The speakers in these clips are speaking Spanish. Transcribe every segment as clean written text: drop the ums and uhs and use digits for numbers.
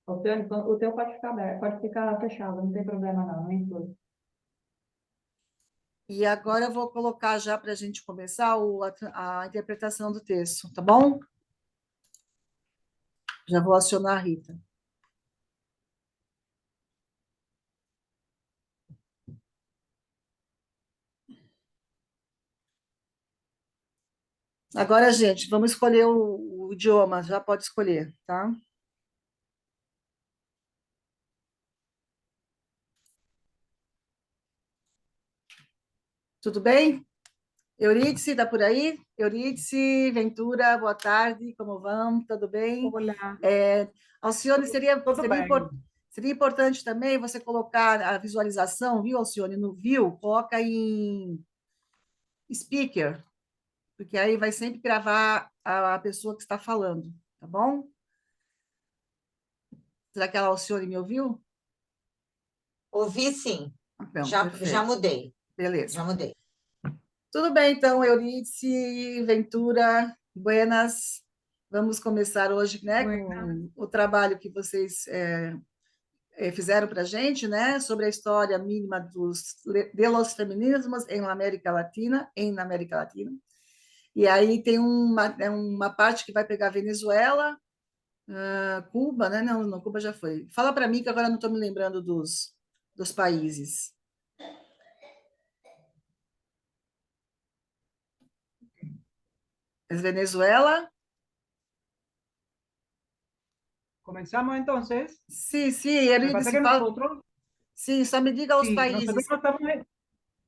O teu pode ficar aberto, pode ficar fechado, não tem problema não, nem tudo. E agora eu vou colocar já para a gente começar a interpretação do texto, tá bom? Já vou acionar a Rita. Agora, gente, vamos escolher o idioma, já pode escolher, tá? Tudo bem? Eurídice, está por aí? Eurídice, Ventura, boa tarde, como vão? Tudo bem? Olá, Alcione, tudo bem. seria importante também você colocar a visualização, viu, Alcione? No view, coloca em speaker, porque aí vai sempre gravar a pessoa que está falando, tá bom? Será que a Alcione me ouviu? Ouvi sim. Então, Já perfeito. mudei. Beleza. Já mudei. Tudo bem, então, Eurídice, Ventura, buenas. Vamos começar hoje, né, com o trabalho que vocês fizeram para a gente, né, sobre a história mínima de los feminismos em América Latina, E aí tem uma parte que vai pegar Venezuela, Cuba, né? Não, não, Cuba já foi. Fala para mim que agora não estou me lembrando dos países. Es Venezuela? Comenzamos entonces. Sí, sí, Lo que pasa es Eurídice, que nosotros, sí, só me diga os sí, nosotros países. no estamos,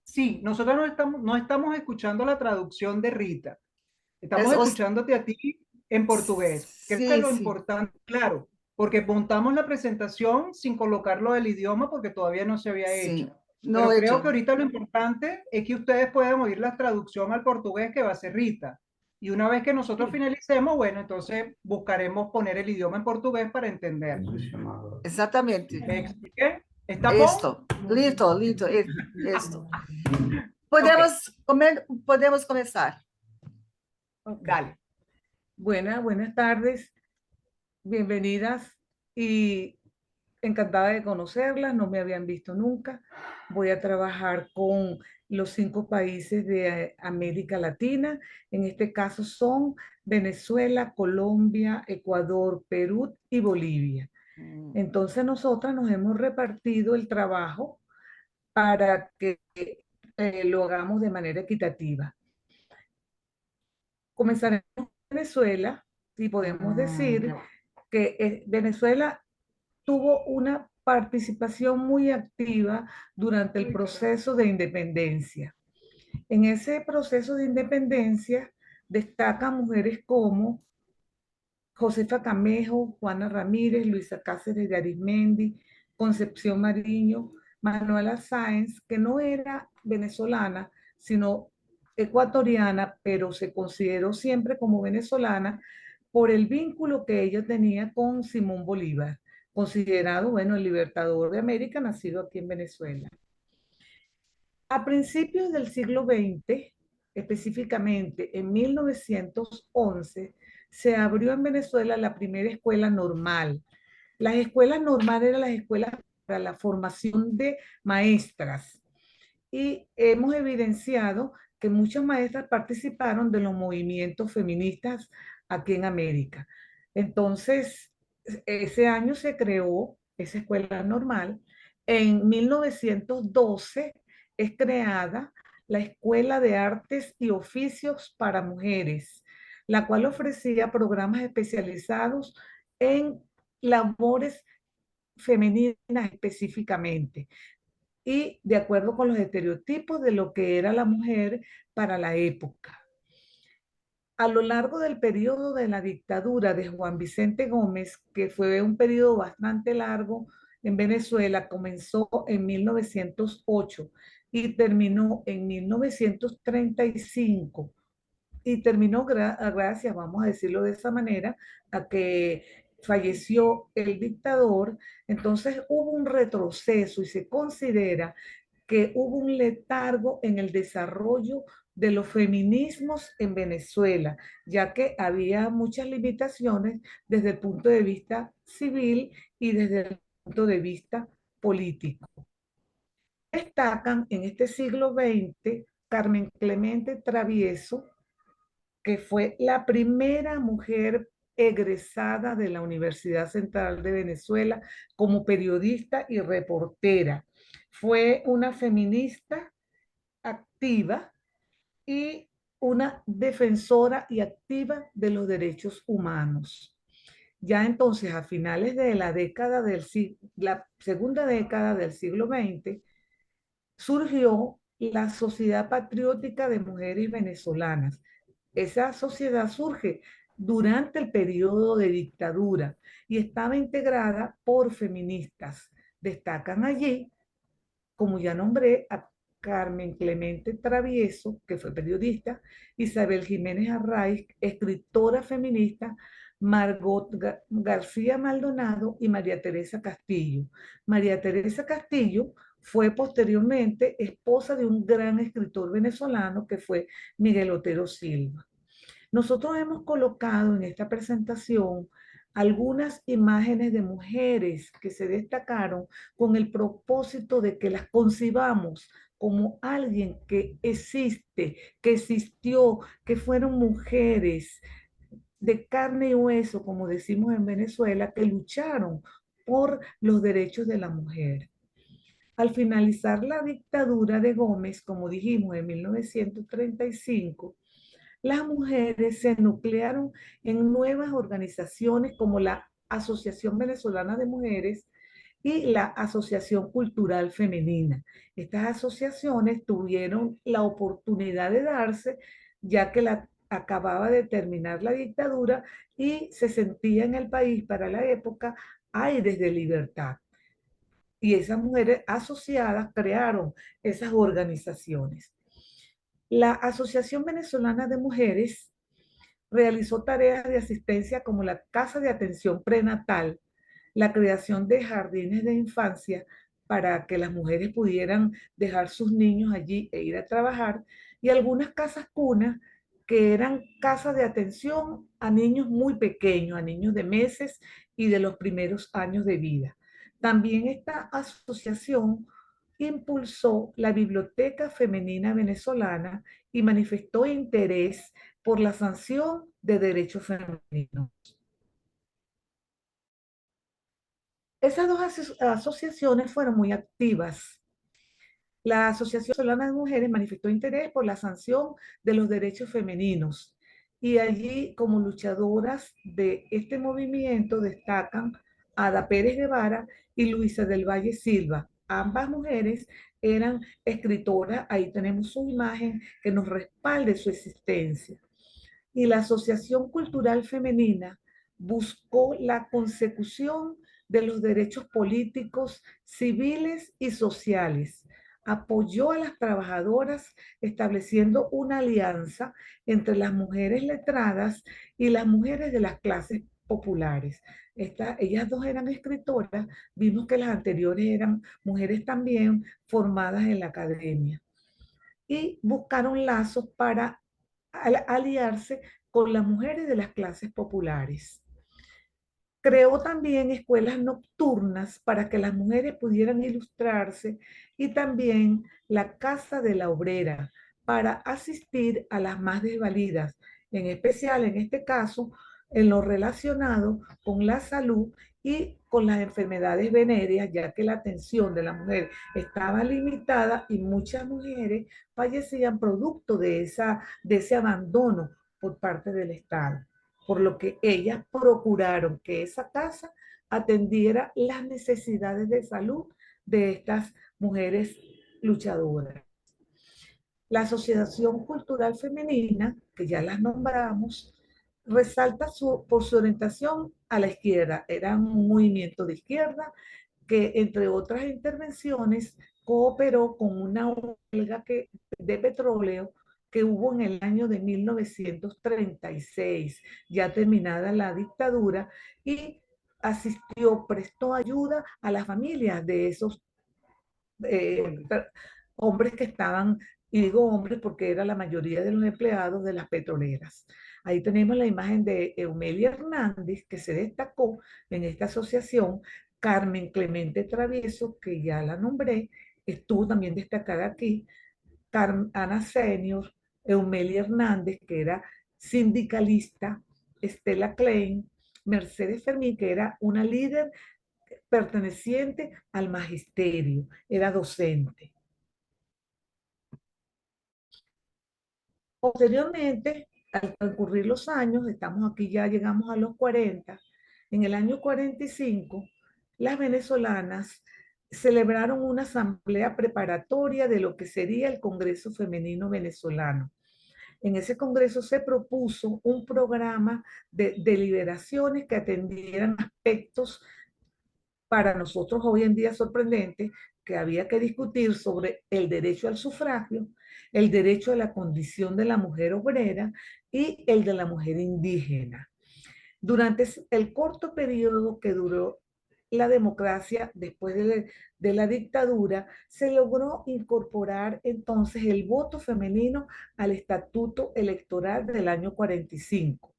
sí, nosotros no estamos escuchando la traducción de Rita. Es Estamos escuchándote a ti en portugués. Creo que sí, lo sí, importante, claro, porque montamos la presentación sin colocarlo del idioma porque todavía no se había sí. hecho. No Pero he creo hecho. que ahorita lo importante es que ustedes puedan oír la traducción al portugués que va a ser Rita. Y una vez que nosotros finalicemos, bueno, entonces buscaremos poner el idioma en portugués para entender. Exatamente. ¿Me expliqué? ¿Está bom? Esto, listo, esto. Ok, Podemos comenzar. Ok. dale. Buenas tardes, bienvenidas y encantada de conocerlas, no me habían visto nunca. Voy a trabajar con los 5 países de América Latina, en este caso son Venezuela, Colombia, Ecuador, Perú y Bolivia. Entonces nosotras nos hemos repartido el trabajo para que lo hagamos de manera equitativa. Comenzaremos en Venezuela y podemos decir que Venezuela tuvo una participación muy activa durante el proceso de independencia. En ese proceso de independencia destacan mujeres como Josefa Camejo, Juana Ramírez, Luisa Cáceres de Arizmendi, Concepción Mariño, Manuela Sáenz, que no era venezolana, sino ecuatoriana, pero se consideró siempre como venezolana por el vínculo que ella tenía con Simón Bolívar, considerado, bueno, el libertador de América, nacido aquí en Venezuela. A principios del siglo XX, específicamente en 1911, se abrió en Venezuela la primera escuela normal. Las escuelas normales eran las escuelas para la formación de maestras. Y hemos evidenciado que muchas maestras participaron de los movimientos feministas aquí en América. Entonces, ese año se creó esa escuela normal. En 1912 es creada la Escuela de Artes y Oficios para Mujeres, la cual ofrecía programas especializados en labores femeninas específicamente y de acuerdo con los estereotipos de lo que era la mujer para la época. A lo largo del periodo de la dictadura de Juan Vicente Gómez, que fue un periodo bastante largo en Venezuela, comenzó en 1908 y terminó en 1935 y terminó gracias, vamos a decirlo de esa manera, a que falleció el dictador. Entonces hubo un retroceso y se considera que hubo un letargo en el desarrollo de los feminismos en Venezuela, ya que había muchas limitaciones desde el punto de vista civil y desde el punto de vista político. Destacan en este siglo XX Carmen Clemente Travieso, que fue la primera mujer egresada de la Universidad Central de Venezuela como periodista y reportera. Fue una feminista activa y una defensora y activa de los derechos humanos. Ya entonces, a finales de la segunda década del siglo XX, surgió la Sociedad Patriótica de Mujeres Venezolanas. Esa sociedad surge durante el periodo de dictadura y estaba integrada por feministas. Destacan allí, como ya nombré, a Carmen Clemente Travieso, que fue periodista, Isabel Jiménez Arraiz, escritora feminista, Margot García Maldonado y María Teresa Castillo. María Teresa Castillo fue posteriormente esposa de un gran escritor venezolano que fue Miguel Otero Silva. Nosotros hemos colocado en esta presentación algunas imágenes de mujeres que se destacaron con el propósito de que las concibamos como alguien que existe, que existió, que fueron mujeres de carne y hueso, como decimos en Venezuela, que lucharon por los derechos de la mujer. Al finalizar la dictadura de Gómez, como dijimos, en 1935, las mujeres se nuclearon en nuevas organizaciones como la Asociación Venezolana de Mujeres y la Asociación Cultural Femenina. Estas asociaciones tuvieron la oportunidad de darse, ya que acababa de terminar la dictadura y se sentía en el país para la época aires de libertad. Y esas mujeres asociadas crearon esas organizaciones. La Asociación Venezolana de Mujeres realizó tareas de asistencia como la Casa de Atención Prenatal, la creación de jardines de infancia para que las mujeres pudieran dejar sus niños allí e ir a trabajar, y algunas casas cunas que eran casas de atención a niños muy pequeños, a niños de meses y de los primeros años de vida. También esta asociación impulsó la Biblioteca Femenina Venezolana y manifestó interés por la sanción de derechos femeninos. Esas dos asociaciones fueron muy activas. La Asociación Venezolana de Mujeres manifestó interés por la sanción de los derechos femeninos y allí, como luchadoras de este movimiento, destacan Ada Pérez Guevara y Luisa del Valle Silva. Ambas mujeres eran escritoras, ahí tenemos su imagen que nos respalde su existencia. Y la Asociación Cultural Femenina buscó la consecución de los derechos políticos, civiles y sociales. Apoyó a las trabajadoras estableciendo una alianza entre las mujeres letradas y las mujeres de las clases populares. Ellas dos eran escritoras, vimos que las anteriores eran mujeres también formadas en la academia. Y buscaron lazos para aliarse con las mujeres de las clases populares. Creó también escuelas nocturnas para que las mujeres pudieran ilustrarse y también la Casa de la Obrera para asistir a las más desvalidas, en especial en este caso en lo relacionado con la salud y con las enfermedades venéreas, ya que la atención de la mujer estaba limitada y muchas mujeres fallecían producto de ese abandono por parte del Estado, por lo que ellas procuraron que esa casa atendiera las necesidades de salud de estas mujeres luchadoras. La Asociación Cultural Femenina, que ya las nombramos, resalta por su orientación a la izquierda. Era un movimiento de izquierda que, entre otras intervenciones, cooperó con una huelga de petróleo que hubo en el año de 1936, ya terminada la dictadura, y prestó ayuda a las familias de esos hombres que estaban Y digo hombres porque era la mayoría de los empleados de las petroleras. Ahí tenemos la imagen de Eumelia Hernández, que se destacó en esta asociación. Carmen Clemente Travieso, que ya la nombré, estuvo también destacada aquí. Ana Senior, Eumelia Hernández, que era sindicalista, Estela Klein, Mercedes Fermín, que era una líder perteneciente al magisterio, era docente. Posteriormente, al transcurrir los años, estamos aquí ya llegamos a los 40, en el año 45, las venezolanas celebraron una asamblea preparatoria de lo que sería el Congreso Femenino Venezolano. En ese congreso se propuso un programa de deliberaciones que atendieran aspectos para nosotros hoy en día sorprendentes, que había que discutir sobre el derecho al sufragio, el derecho a la condición de la mujer obrera y el de la mujer indígena. Durante el corto periodo que duró la democracia después de la dictadura, se logró incorporar entonces el voto femenino al estatuto electoral del año 45,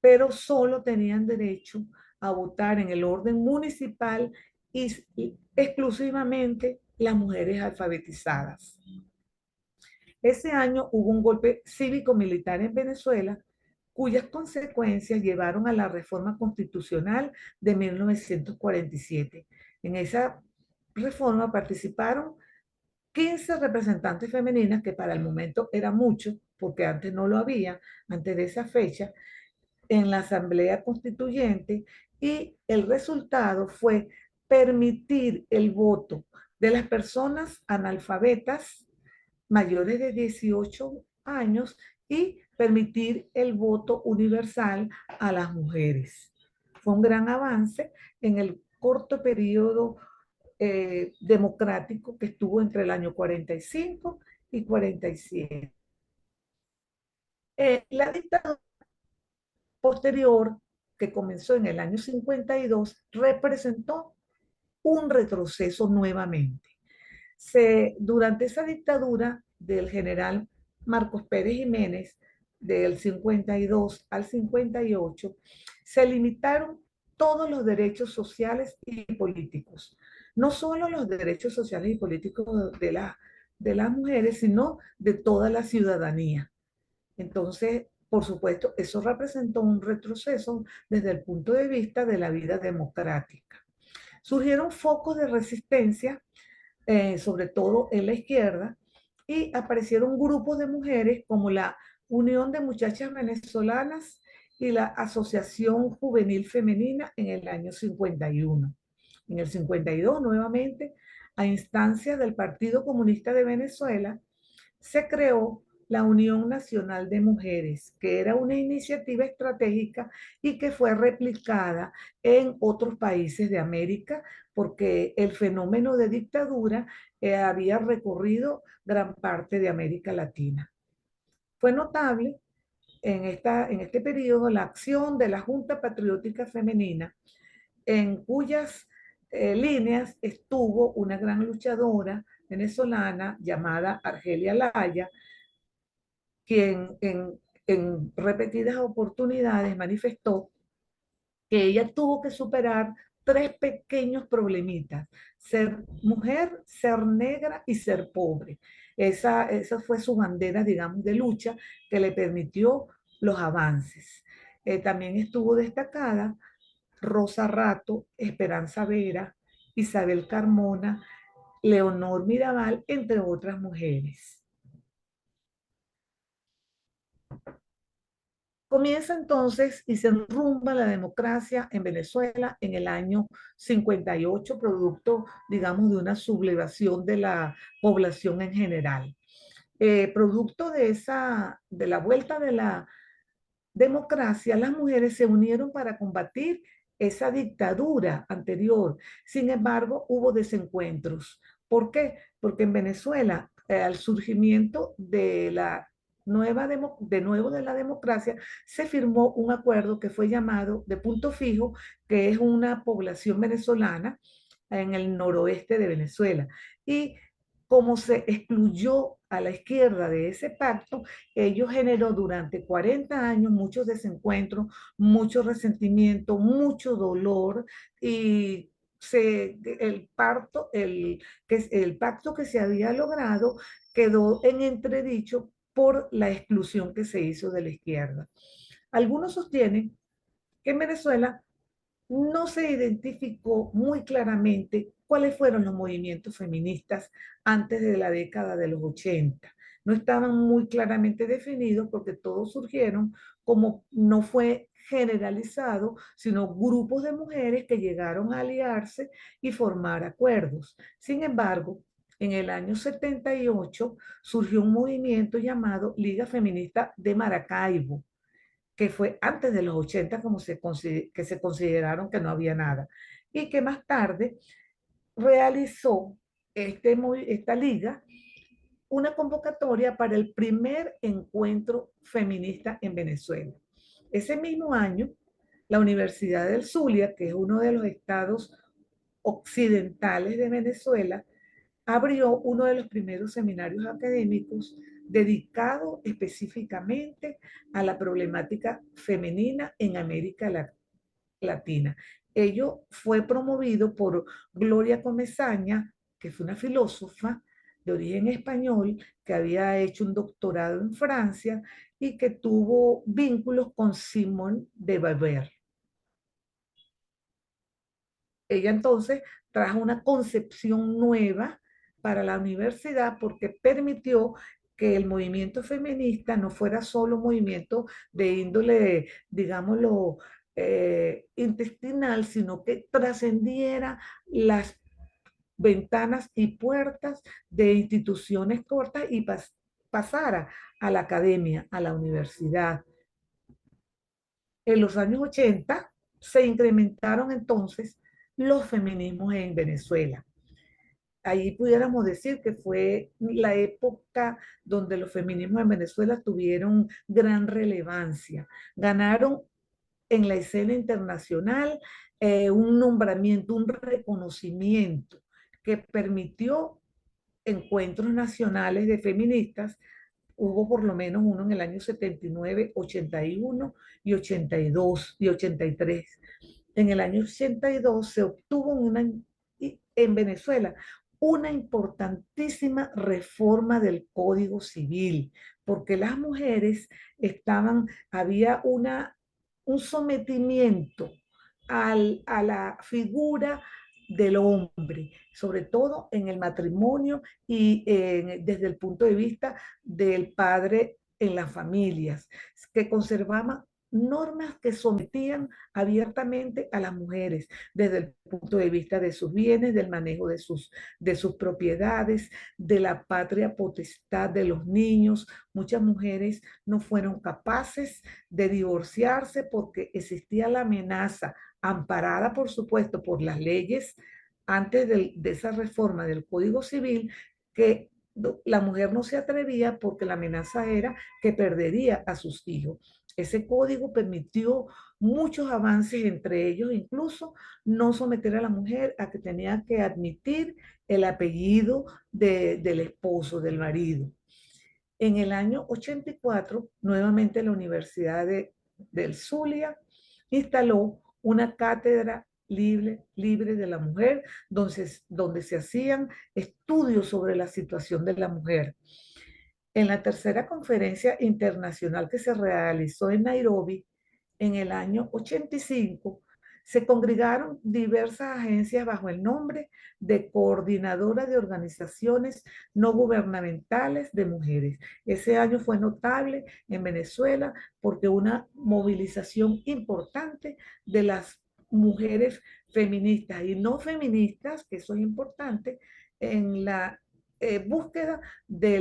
pero solo tenían derecho a votar en el orden municipal y exclusivamente las mujeres alfabetizadas. Ese año hubo un golpe cívico-militar en Venezuela, cuyas consecuencias llevaron a la reforma constitucional de 1947. En esa reforma participaron 15 representantes femeninas, que para el momento era mucho, porque antes no lo había, antes de esa fecha, en la Asamblea Constituyente, y el resultado fue permitir el voto de las personas analfabetas mayores de 18 años y permitir el voto universal a las mujeres. Fue un gran avance en el corto periodo democrático que estuvo entre el año 45 y 47. La dictadura posterior, que comenzó en el año 52, representó un retroceso nuevamente. Durante esa dictadura del general Marcos Pérez Jiménez, del 52 al 58, se limitaron todos los derechos sociales y políticos. No solo los derechos sociales y políticos de las mujeres, sino de toda la ciudadanía. Entonces, por supuesto, eso representó un retroceso desde el punto de vista de la vida democrática. Surgieron focos de resistencia, sobre todo en la izquierda, y aparecieron grupos de mujeres como la Unión de Muchachas Venezolanas y la Asociación Juvenil Femenina en el año 51. En el 52, nuevamente, a instancias del Partido Comunista de Venezuela, se creó la Unión Nacional de Mujeres, que era una iniciativa estratégica y que fue replicada en otros países de América, porque el fenómeno de dictadura había recorrido gran parte de América Latina. Fue notable en este periodo la acción de la Junta Patriótica Femenina, en cuyas líneas estuvo una gran luchadora venezolana llamada Argelia Laya, quien en repetidas oportunidades manifestó que ella tuvo que superar 3 pequeños problemitas: ser mujer, ser negra y ser pobre. Esa fue su bandera, digamos, de lucha que le permitió los avances. También estuvo destacada Rosa Rato, Esperanza Vera, Isabel Carmona, Leonor Mirabal, entre otras mujeres. Comienza entonces y se enrumba la democracia en Venezuela en el año 58, producto, digamos, de una sublevación de la población en general. Producto de la vuelta de la democracia, las mujeres se unieron para combatir esa dictadura anterior. Sin embargo, hubo desencuentros. ¿Por qué? Porque en Venezuela, al surgimiento de la de nuevo de la democracia, se firmó un acuerdo que fue llamado de Punto Fijo, que es una población venezolana en el noroeste de Venezuela. Y como se excluyó a la izquierda de ese pacto, ello generó durante 40 años muchos desencuentros, mucho resentimiento, mucho dolor y el pacto que se había logrado quedó en entredicho por la exclusión que se hizo de la izquierda. Algunos sostienen que en Venezuela no se identificó muy claramente cuáles fueron los movimientos feministas antes de la década de los 80. No estaban muy claramente definidos porque todos surgieron como no fue generalizado, sino grupos de mujeres que llegaron a aliarse y formar acuerdos. Sin embargo, en el año 78 surgió un movimiento llamado Liga Feminista de Maracaibo, que fue antes de los 80 como que se consideraron que no había nada, y que más tarde realizó esta liga una convocatoria para el primer encuentro feminista en Venezuela. Ese mismo año, la Universidad del Zulia, que es uno de los estados occidentales de Venezuela, abrió uno de los primeros seminarios académicos dedicado específicamente a la problemática femenina en América Latina. Ello fue promovido por Gloria Comesaña, que fue una filósofa de origen español que había hecho un doctorado en Francia y que tuvo vínculos con Simone de Beauvoir. Ella entonces trajo una concepción nueva para la universidad porque permitió que el movimiento feminista no fuera solo un movimiento de índole, digámoslo, intestinal, sino que trascendiera las ventanas y puertas de instituciones cortas y pasara a la academia, a la universidad. En los años 80 se incrementaron entonces los feminismos en Venezuela. Ahí pudiéramos decir que fue la época donde los feminismos en Venezuela tuvieron gran relevancia. Ganaron en la escena internacional un nombramiento, un reconocimiento que permitió encuentros nacionales de feministas. Hubo por lo menos uno en el año 79, 81 y 82 y 83. En el año 82 se obtuvo en Venezuela una importantísima reforma del Código Civil, porque las mujeres había un sometimiento a la figura del hombre, sobre todo en el matrimonio y desde el punto de vista del padre en las familias, que conservaban normas que sometían abiertamente a las mujeres desde el punto de vista de sus bienes, del manejo de sus propiedades, de la patria potestad de los niños. Muchas mujeres no fueron capaces de divorciarse porque existía la amenaza, amparada por supuesto por las leyes antes de esa reforma del Código Civil, que la mujer no se atrevía porque la amenaza era que perdería a sus hijos. Ese código permitió muchos avances, entre ellos incluso no someter a la mujer a que tenía que admitir el apellido del esposo, del marido. En el año 84, nuevamente la Universidad del Zulia instaló una cátedra libre de la mujer, donde se hacían estudios sobre la situación de la mujer. En la tercera conferencia internacional que se realizó en Nairobi en el año 85, se congregaron diversas agencias bajo el nombre de Coordinadora de Organizaciones No Gubernamentales de Mujeres. Ese año fue notable en Venezuela porque una movilización importante de las mujeres feministas y no feministas, que eso es importante, en la búsqueda de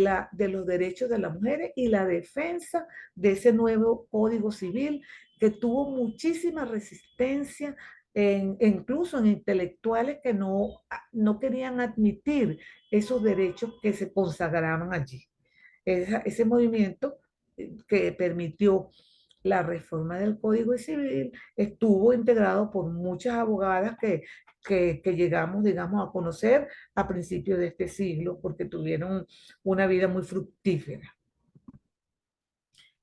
los derechos de las mujeres y la defensa de ese nuevo Código Civil que tuvo muchísima resistencia, incluso en intelectuales que no querían admitir esos derechos que se consagraban allí. Ese movimiento que permitió la reforma del Código Civil estuvo integrado por muchas abogadas que llegamos, digamos, a conocer a principios de este siglo, porque tuvieron una vida muy fructífera.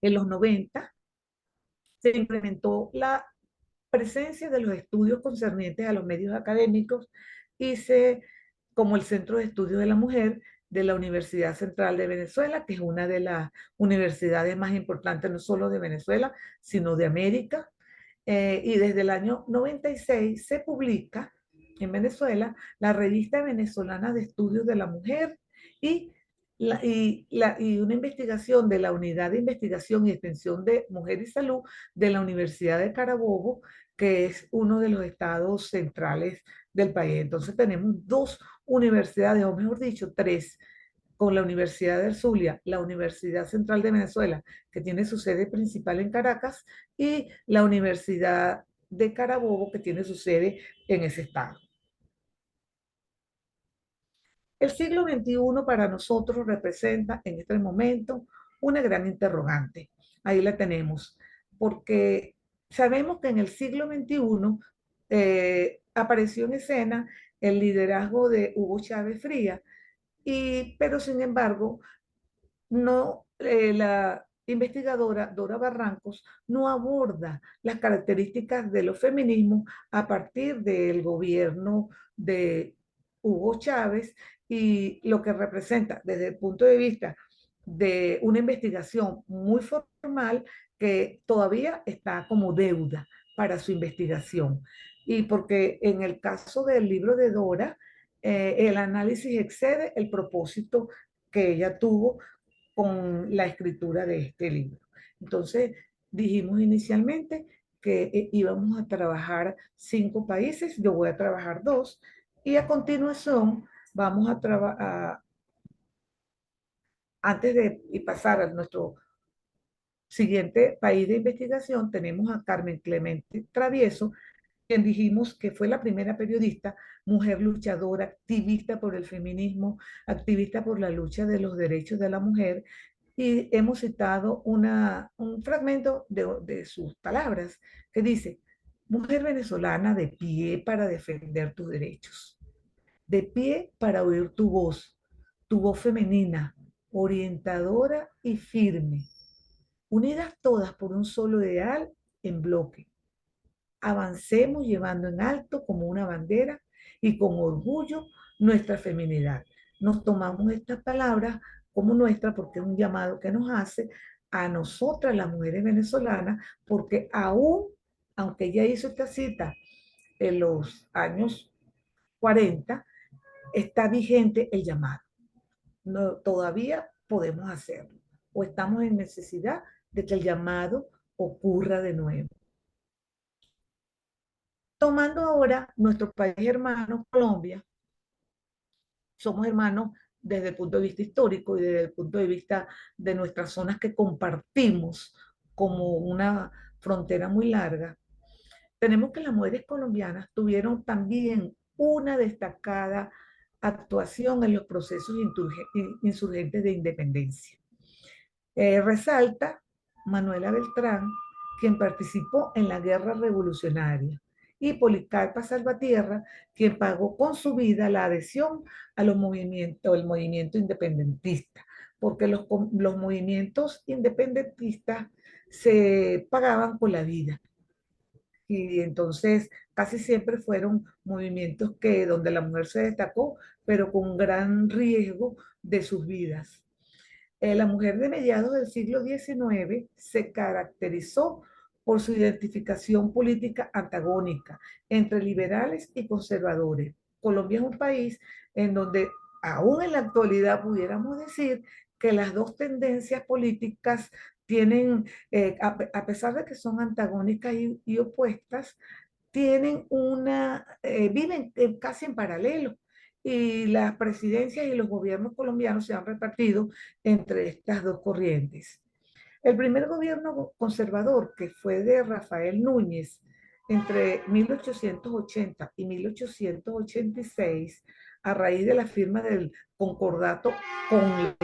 En los 90 se incrementó la presencia de los estudios concernientes a los medios académicos y como el Centro de Estudios de la Mujer de la Universidad Central de Venezuela, que es una de las universidades más importantes no solo de Venezuela, sino de América. Y desde el año 96 se publica en Venezuela la Revista Venezolana de Estudios de la Mujer y y una investigación de la Unidad de Investigación y Extensión de Mujer y Salud de la Universidad de Carabobo, que es uno de los estados centrales del país. Entonces tenemos dos universidades, o mejor dicho, tres, con la Universidad del Zulia, la Universidad Central de Venezuela, que tiene su sede principal en Caracas, y la Universidad de Carabobo, que tiene su sede en ese estado. El siglo XXI para nosotros representa en este momento una gran interrogante. Ahí la tenemos, porque sabemos que en el siglo XXI apareció en escena el liderazgo de Hugo Chávez Frías, pero sin embargo, no, la investigadora Dora Barrancos no aborda las características de los feminismos a partir del gobierno de Hugo Chávez y lo que representa desde el punto de vista de una investigación muy formal que todavía está como deuda para su investigación. Y porque en el caso del libro de Dora, el análisis excede el propósito que ella tuvo con la escritura de este libro. Entonces, dijimos inicialmente que íbamos a trabajar 5 países, yo voy a trabajar 2, y a continuación vamos a trabajar, antes de pasar a nuestro siguiente país de investigación, tenemos a Carmen Clemente Travieso, quien dijimos que fue la primera periodista, mujer luchadora, activista por el feminismo, activista por la lucha de los derechos de la mujer, y hemos citado un fragmento de sus palabras que dice: mujer venezolana de pie para defender tus derechos, de pie para oír tu voz femenina, orientadora y firme, unidas todas por un solo ideal en bloque. Avancemos llevando en alto como una bandera y con orgullo nuestra feminidad. Nos tomamos estas palabras como nuestra porque es un llamado que nos hace a nosotras las mujeres venezolanas, porque aún, aunque ella hizo esta cita en los años 40, está vigente el llamado. No, todavía podemos hacerlo o estamos en necesidad de que el llamado ocurra de nuevo. Tomando ahora nuestro país hermano, Colombia, somos hermanos desde el punto de vista histórico y desde el punto de vista de nuestras zonas que compartimos como una frontera muy larga. Tenemos que las mujeres colombianas tuvieron también una destacada actuación en los procesos insurgentes de independencia. Resalta Manuela Beltrán, quien participó en la guerra revolucionaria, y Policarpa Salvatierra, quien pagó con su vida la adhesión a el movimiento independentista, porque los movimientos independentistas se pagaban con la vida. Y entonces casi siempre fueron movimientos donde la mujer se destacó, pero con gran riesgo de sus vidas. La mujer de mediados del siglo XIX se caracterizó por su identificación política antagónica entre liberales y conservadores. Colombia es un país en donde aún en la actualidad pudiéramos decir que las dos tendencias políticas tienen, a pesar de que son antagónicas y opuestas, viven casi en paralelo, y las presidencias y los gobiernos colombianos se han repartido entre estas dos corrientes. El primer gobierno conservador, que fue de Rafael Núñez entre 1880 y 1886, a raíz de la firma del concordato con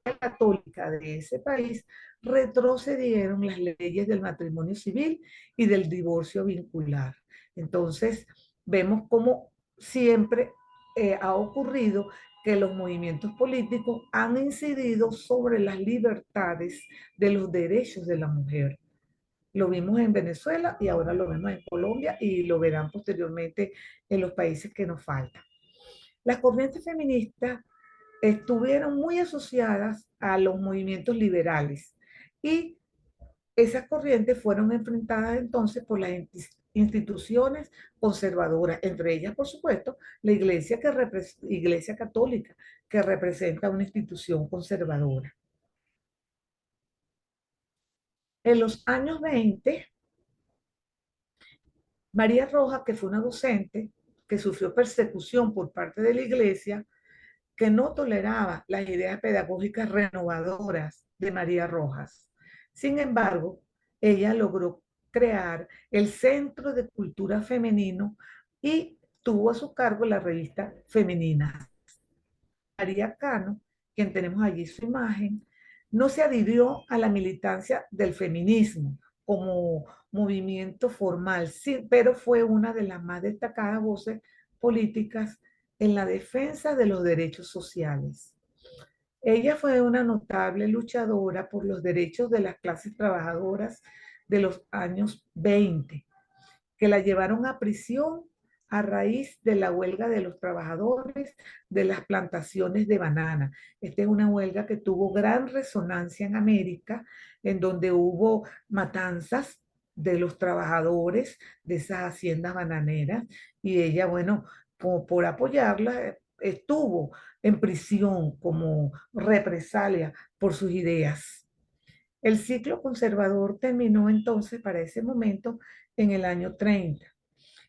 católica de ese país, retrocedieron las leyes del matrimonio civil y del divorcio vincular. Entonces, vemos cómo siempre ha ocurrido que los movimientos políticos han incidido sobre las libertades de los derechos de la mujer. Lo vimos en Venezuela y ahora lo vemos en Colombia y lo verán posteriormente en los países que nos faltan. Las corrientes feministas estuvieron muy asociadas a los movimientos liberales y esas corrientes fueron enfrentadas entonces por las instituciones conservadoras, entre ellas, por supuesto, la Iglesia Católica, que representa una institución conservadora. En los años 20, María Rojas, que fue una docente que sufrió persecución por parte de la Iglesia, que no toleraba las ideas pedagógicas renovadoras de María Rojas. Sin embargo, ella logró crear el Centro de Cultura Femenino y tuvo a su cargo la revista Femenina. María Cano, quien tenemos allí su imagen, no se adhirió a la militancia del feminismo como movimiento formal, sí, pero fue una de las más destacadas voces políticas en la defensa de los derechos sociales. Ella fue una notable luchadora por los derechos de las clases trabajadoras de los años 20, que la llevaron a prisión a raíz de la huelga de los trabajadores de las plantaciones de banana. Esta es una huelga que tuvo gran resonancia en América, en donde hubo matanzas de los trabajadores de esas haciendas bananeras, y ella, bueno, como por apoyarla, estuvo en prisión como represalia por sus ideas. El ciclo conservador terminó entonces para ese momento en el año 30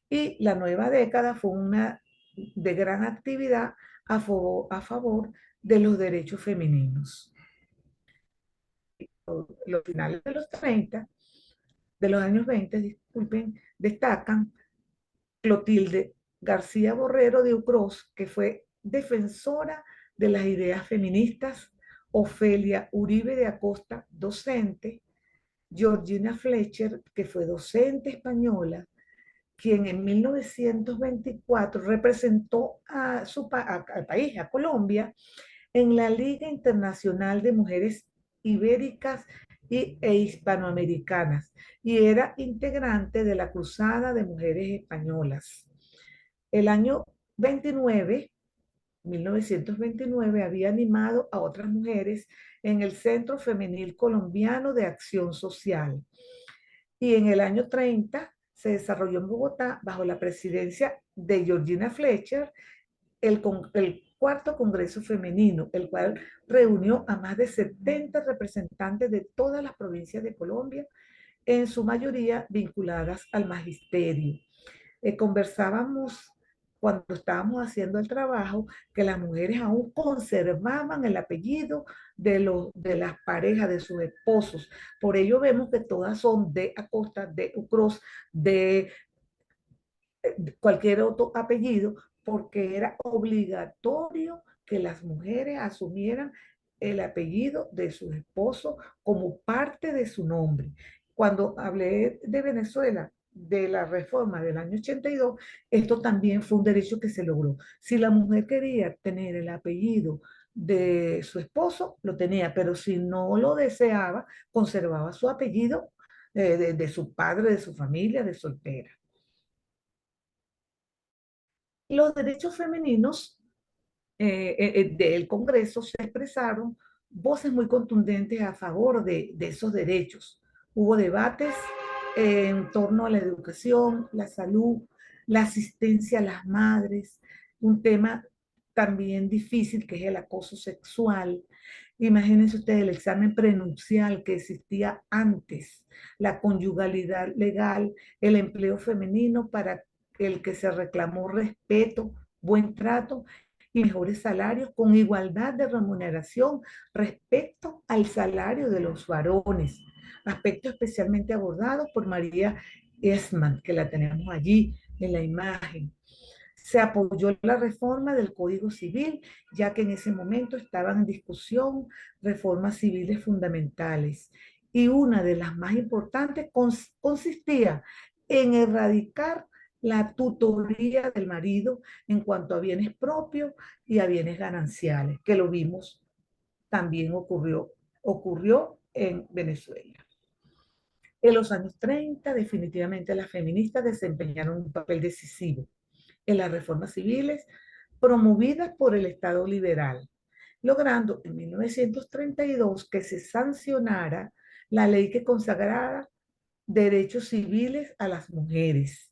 y la nueva década fue una de gran actividad a favor de los derechos femeninos. Los finales de los 30, de los años 20, disculpen, destacan Clotilde García Borrero de Ucros, que fue defensora de las ideas feministas, Ofelia Uribe de Acosta, docente, Georgina Fletcher, que fue docente española, quien en 1924 representó al país, a Colombia, en la Liga Internacional de Mujeres Ibéricas e Hispanoamericanas, y era integrante de la Cruzada de Mujeres Españolas. El año 1929, había animado a otras mujeres en el Centro Femenil Colombiano de Acción Social. Y en el año 30 se desarrolló en Bogotá, bajo la presidencia de Georgina Fletcher, el cuarto Congreso Femenino, el cual reunió a más de 70 representantes de todas las provincias de Colombia, en su mayoría vinculadas al magisterio. Conversábamos cuando estábamos haciendo el trabajo que las mujeres aún conservaban el apellido de las parejas, de sus esposos. Por ello vemos que todas son de Acosta, de Ucros, de cualquier otro apellido, porque era obligatorio que las mujeres asumieran el apellido de sus esposos como parte de su nombre. Cuando hablé de Venezuela, de la reforma del año 82, esto también fue un derecho que se logró. Si la mujer quería tener el apellido de su esposo, lo tenía, pero si no lo deseaba, conservaba su apellido de su padre, de su familia, de soltera. Los derechos femeninos del Congreso se expresaron voces muy contundentes a favor de esos derechos. Hubo debates en torno a la educación, la salud, la asistencia a las madres, un tema también difícil que es el acoso sexual. Imagínense ustedes el examen prenupcial que existía antes, la conyugalidad legal, el empleo femenino para el que se reclamó respeto, buen trato y mejores salarios con igualdad de remuneración respecto al salario de los varones, aspecto especialmente abordado por María Esman, que la tenemos allí en la imagen. Se apoyó la reforma del Código Civil, ya que en ese momento estaban en discusión reformas civiles fundamentales. Y una de las más importantes consistía en erradicar la tutoría del marido en cuanto a bienes propios y a bienes gananciales, que lo vimos también ocurrió en Venezuela. En los años 30, definitivamente las feministas desempeñaron un papel decisivo en las reformas civiles promovidas por el Estado liberal, logrando en 1932 que se sancionara la ley que consagrara derechos civiles a las mujeres.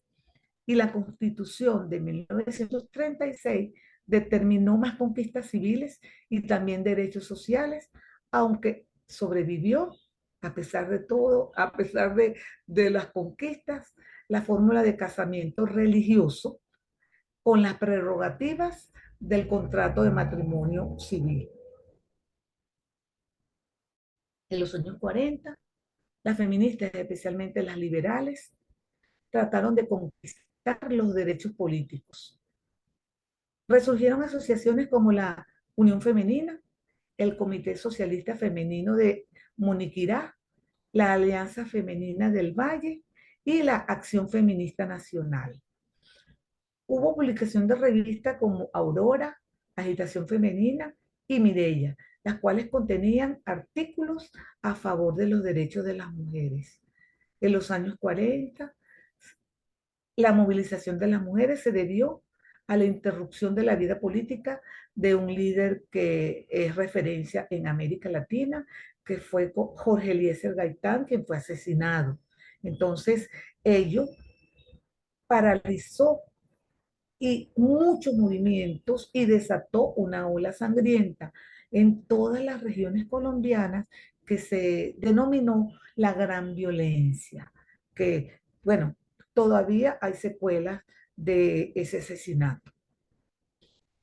Y la Constitución de 1936 determinó más conquistas civiles y también derechos sociales, aunque sobrevivió, a pesar de todo, a pesar de las conquistas, la fórmula de casamiento religioso con las prerrogativas del contrato de matrimonio civil. En los años 40, las feministas, especialmente las liberales, trataron de conquistar los derechos políticos. Resurgieron asociaciones como la Unión Femenina, el Comité Socialista Femenino de Moniquirá, la Alianza Femenina del Valle y la Acción Feminista Nacional. Hubo publicación de revistas como Aurora, Agitación Femenina y Mireya, las cuales contenían artículos a favor de los derechos de las mujeres. En los años 40, la movilización de las mujeres se debió a la interrupción de la vida política de un líder que es referencia en América Latina, que fue Jorge Eliezer Gaitán, quien fue asesinado. Entonces, ello paralizó y muchos movimientos y desató una ola sangrienta en todas las regiones colombianas que se denominó la gran violencia, que, bueno, todavía hay secuelas de ese asesinato.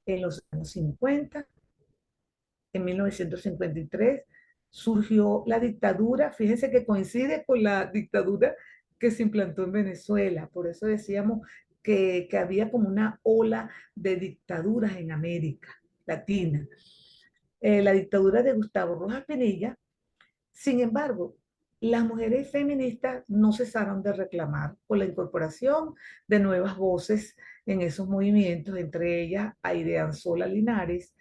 En los años 50, en 1953, surgió la dictadura, fíjense que coincide con la dictadura que se implantó en Venezuela, por eso decíamos que había como una ola de dictaduras en América Latina. La dictadura de Gustavo Rojas Pinilla. Sin embargo, las mujeres feministas no cesaron de reclamar por la incorporación de nuevas voces en esos movimientos, entre ellas Aide Anzola Linares,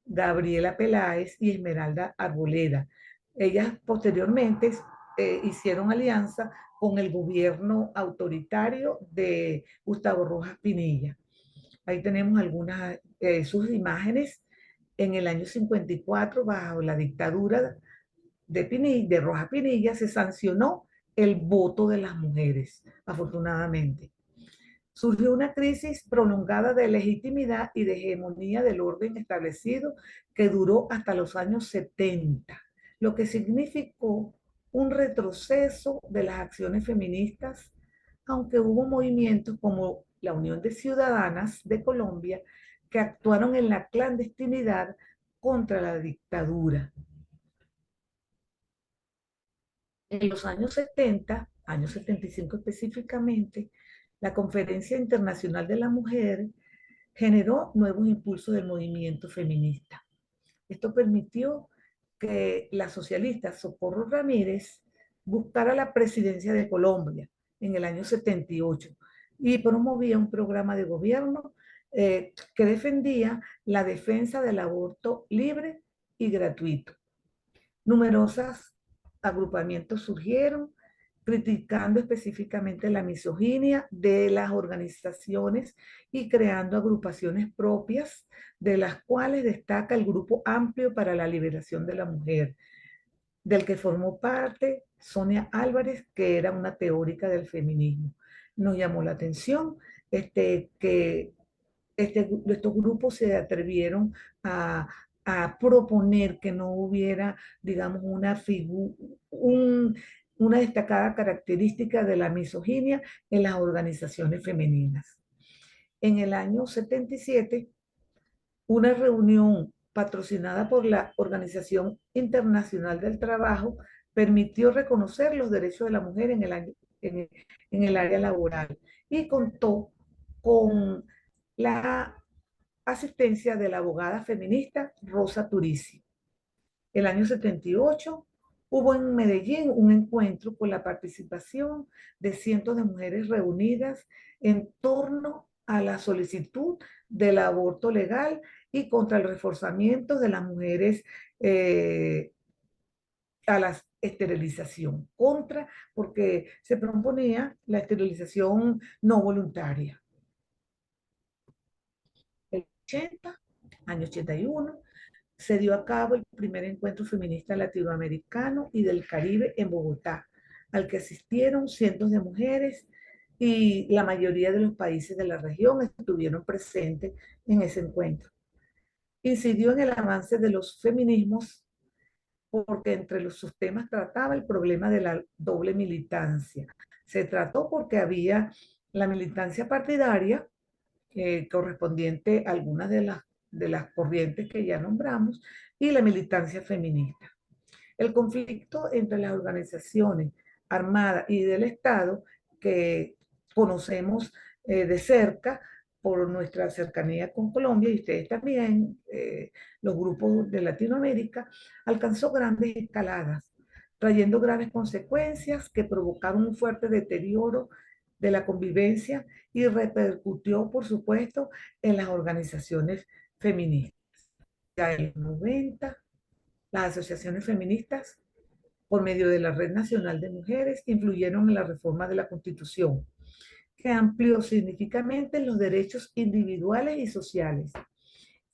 Gabriela Peláez y Esmeralda Arboleda. Ellas posteriormente hicieron alianza con el gobierno autoritario de Gustavo Rojas Pinilla. Ahí tenemos algunas sus imágenes. En el año 54, bajo la dictadura de Rojas Pinilla, se sancionó el voto de las mujeres, afortunadamente. Surgió una crisis prolongada de legitimidad y de hegemonía del orden establecido que duró hasta los años 70, lo que significó un retroceso de las acciones feministas, aunque hubo movimientos como la Unión de Ciudadanas de Colombia que actuaron en la clandestinidad contra la dictadura. En los años 70, años 75 específicamente, la Conferencia Internacional de la Mujer generó nuevos impulsos del movimiento feminista. Esto permitió que la socialista Socorro Ramírez buscara la presidencia de Colombia en el año 78 y promovía un programa de gobierno que defendía la defensa del aborto libre y gratuito. Numerosas agrupamientos surgieron criticando específicamente la misoginia de las organizaciones y creando agrupaciones propias, de las cuales destaca el Grupo Amplio para la Liberación de la Mujer, del que formó parte Sonia Álvarez, que era una teórica del feminismo. Nos llamó la atención que estos grupos se atrevieron a proponer que no hubiera, digamos, una destacada característica de la misoginia en las organizaciones femeninas. En el año 77, una reunión patrocinada por la Organización Internacional del Trabajo permitió reconocer los derechos de la mujer en el área laboral y contó con la asistencia de la abogada feminista Rosa Turisi. El año 78 hubo en Medellín un encuentro con la participación de cientos de mujeres reunidas en torno a la solicitud del aborto legal y contra el reforzamiento de las mujeres a la esterilización, porque se proponía la esterilización no voluntaria. El 80, año 81, se dio a cabo el primer encuentro feminista latinoamericano y del Caribe en Bogotá, al que asistieron cientos de mujeres y la mayoría de los países de la región estuvieron presentes en ese encuentro. Incidió en el avance de los feminismos porque entre sus temas trataba el problema de la doble militancia. Se trató porque había la militancia partidaria, correspondiente a algunas de las corrientes que ya nombramos, y la militancia feminista. El conflicto entre las organizaciones armadas y del Estado, que conocemos de cerca por nuestra cercanía con Colombia, y ustedes también, los grupos de Latinoamérica, alcanzó grandes escaladas, trayendo graves consecuencias que provocaron un fuerte deterioro de la convivencia y repercutió, por supuesto, en las organizaciones feministas. Ya en los 90, las asociaciones feministas, por medio de la Red Nacional de Mujeres, influyeron en la reforma de la Constitución, que amplió significativamente los derechos individuales y sociales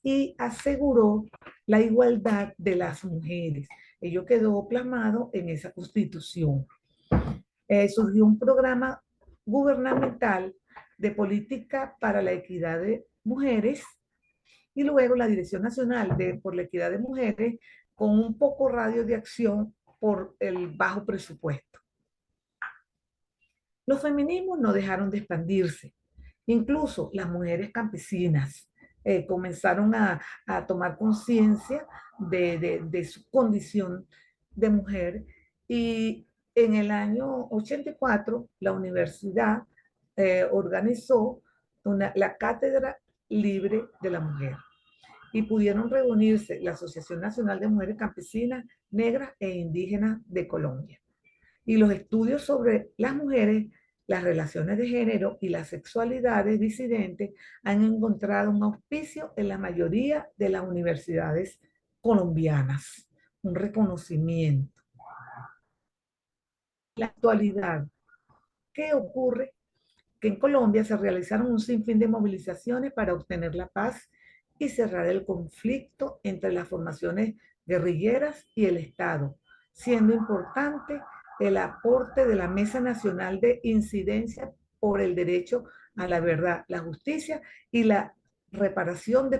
y aseguró la igualdad de las mujeres. Ello quedó plasmado en esa Constitución. Surgió un programa gubernamental de política para la equidad de mujeres y luego la Dirección Nacional por la Equidad de Mujeres con un poco radio de acción por el bajo presupuesto. Los feminismos no dejaron de expandirse. Incluso las mujeres campesinas comenzaron a tomar conciencia de su condición de mujer y en el año 84 la universidad organizó la Cátedra Libre de la Mujer y pudieron reunirse la Asociación Nacional de Mujeres Campesinas, Negras e Indígenas de Colombia. Y los estudios sobre las mujeres, las relaciones de género y las sexualidades disidentes han encontrado un auspicio en la mayoría de las universidades colombianas, un reconocimiento. La actualidad, ¿qué ocurre? Que en Colombia se realizaron un sinfín de movilizaciones para obtener la paz y cerrar el conflicto entre las formaciones guerrilleras y el Estado, siendo importante el aporte de la Mesa Nacional de Incidencia por el Derecho a la Verdad, la Justicia y la reparación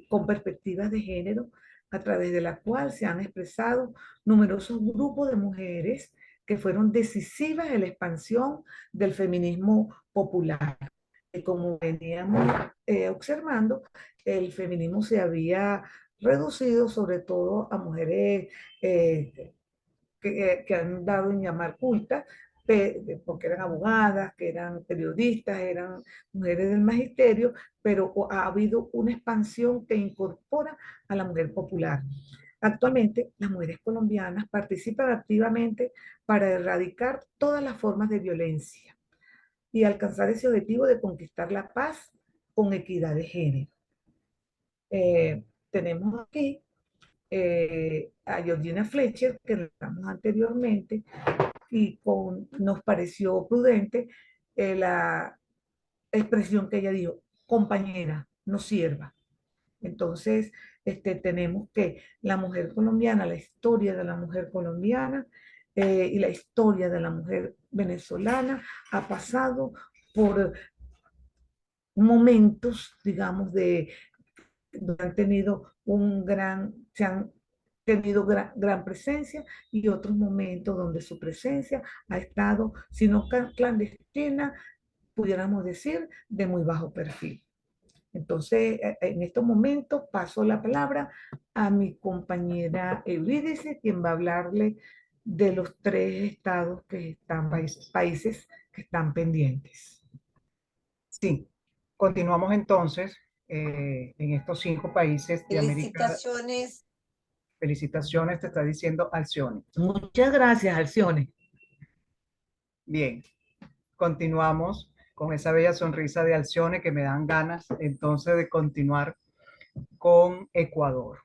con perspectivas de género, a través de la cual se han expresado numerosos grupos de mujeres que fueron decisivas en la expansión del feminismo popular. Como veníamos observando, el feminismo se había reducido sobre todo a mujeres que han dado en llamar cultas, porque eran abogadas, que eran periodistas, eran mujeres del magisterio, pero ha habido una expansión que incorpora a la mujer popular. Actualmente, las mujeres colombianas participan activamente para erradicar todas las formas de violencia y alcanzar ese objetivo de conquistar la paz con equidad de género. Tenemos aquí a Georgina Fletcher, que hablamos anteriormente, y nos pareció prudente la expresión que ella dijo: compañera, no sierva. Entonces, tenemos que la mujer colombiana, la historia de la mujer colombiana y la historia de la mujer venezolana ha pasado por momentos, digamos, han tenido se han tenido gran presencia y otros momentos donde su presencia ha estado, si no clandestina, pudiéramos decir, de muy bajo perfil. Entonces, en estos momentos paso la palabra a mi compañera Eurídice, quien va a hablarle de los 3 estados que están, países que están pendientes. Sí. Continuamos entonces en estos 5 países de América. Felicitaciones. Felicitaciones, te está diciendo Alcione. Muchas gracias, Alcione. Bien, continuamos con esa bella sonrisa de Alcione que me dan ganas entonces de continuar con Ecuador.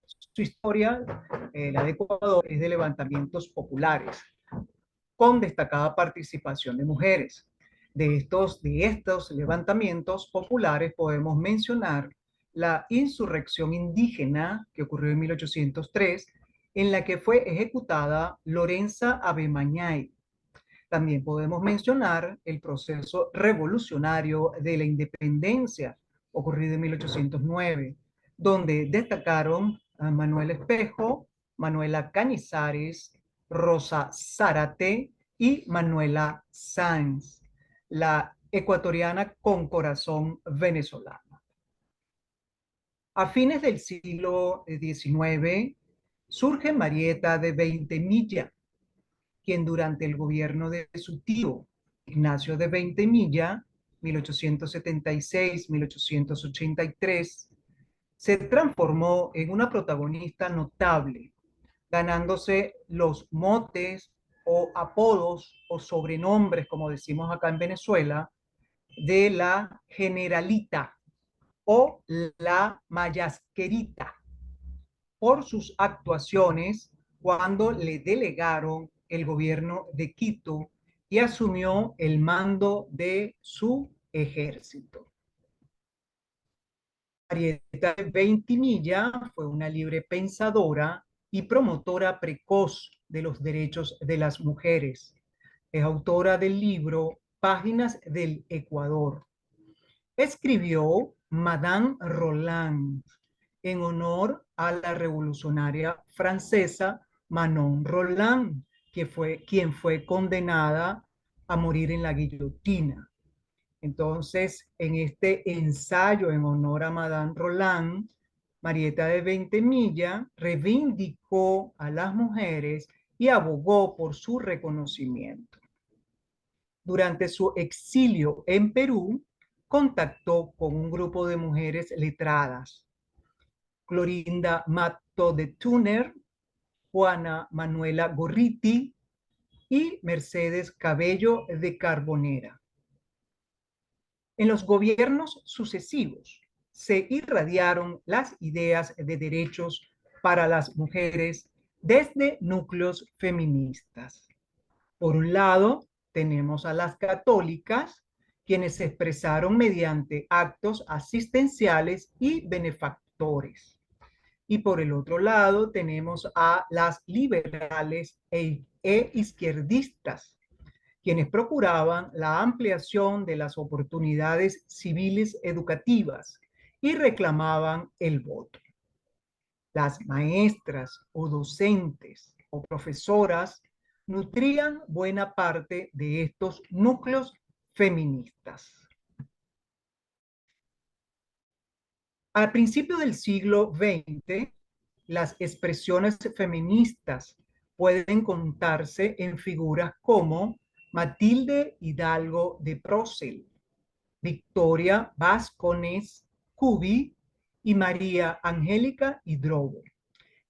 Su historia, la de Ecuador, es de levantamientos populares, con destacada participación de mujeres. De estos levantamientos populares podemos mencionar la insurrección indígena que ocurrió en 1803, en la que fue ejecutada Lorenza Abemañay. También podemos mencionar el proceso revolucionario de la independencia ocurrido en 1809, donde destacaron a Manuel Espejo, Manuela Cañizares, Rosa Zárate y Manuela Sáenz, la ecuatoriana con corazón venezolano. A fines del siglo XIX surge Marieta de Veintemilla, quien durante el gobierno de su tío Ignacio de Veintemilla, 1876-1883, se transformó en una protagonista notable, ganándose los motes o apodos o sobrenombres, como decimos acá en Venezuela, de la Generalita o la Mayasquerita, por sus actuaciones cuando le delegaron el gobierno de Quito y asumió el mando de su ejército. Marieta de Veintimilla fue una libre pensadora y promotora precoz de los derechos de las mujeres. Es autora del libro Páginas del Ecuador. Escribió Madame Roland en honor a la revolucionaria francesa Manon Roland, quien fue condenada a morir en la guillotina. Entonces, en este ensayo en honor a Madame Roland, Marieta de Veintemilla reivindicó a las mujeres y abogó por su reconocimiento. Durante su exilio en Perú, contactó con un grupo de mujeres letradas: Clorinda Matto de Túner, Juana Manuela Gorriti y Mercedes Cabello de Carbonera. En los gobiernos sucesivos se irradiaron las ideas de derechos para las mujeres desde núcleos feministas. Por un lado, tenemos a las católicas, quienes se expresaron mediante actos asistenciales y benefactores. Y por el otro lado, tenemos a las liberales e izquierdistas, quienes procuraban la ampliación de las oportunidades civiles educativas y reclamaban el voto. Las maestras o docentes o profesoras nutrían buena parte de estos núcleos feministas. Al principio del siglo XX, las expresiones feministas pueden contarse en figuras como Matilde Hidalgo de Procel, Victoria Vascones Cubi y María Angélica Hidrobo,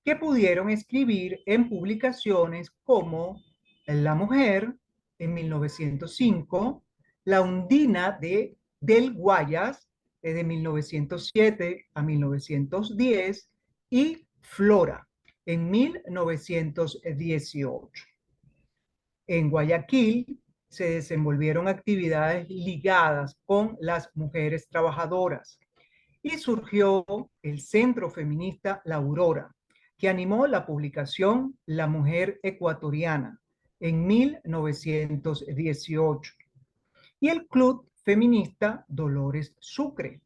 que pudieron escribir en publicaciones como La Mujer, en 1905, La Undina del Guayas, de 1907 a 1910, y Flora, en 1918. En Guayaquil se desenvolvieron actividades ligadas con las mujeres trabajadoras y surgió el Centro Feminista La Aurora, que animó la publicación La Mujer Ecuatoriana en 1918, y el Club Feminista Dolores Sucre,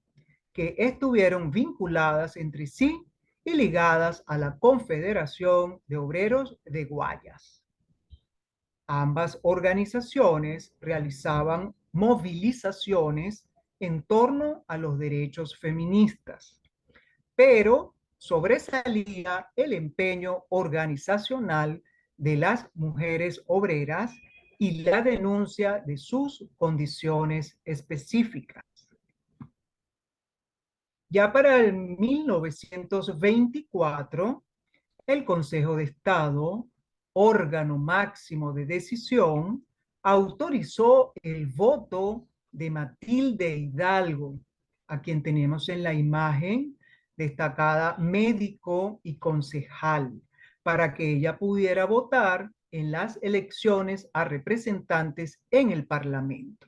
que estuvieron vinculadas entre sí y ligadas a la Confederación de Obreros de Guayas. Ambas organizaciones realizaban movilizaciones en torno a los derechos feministas, pero sobresalía el empeño organizacional de las mujeres obreras y la denuncia de sus condiciones específicas. Ya para el 1924, el Consejo de Estado, órgano máximo de decisión, autorizó el voto de Matilde Hidalgo, a quien tenemos en la imagen, destacada médico y concejal, para que ella pudiera votar en las elecciones a representantes en el Parlamento.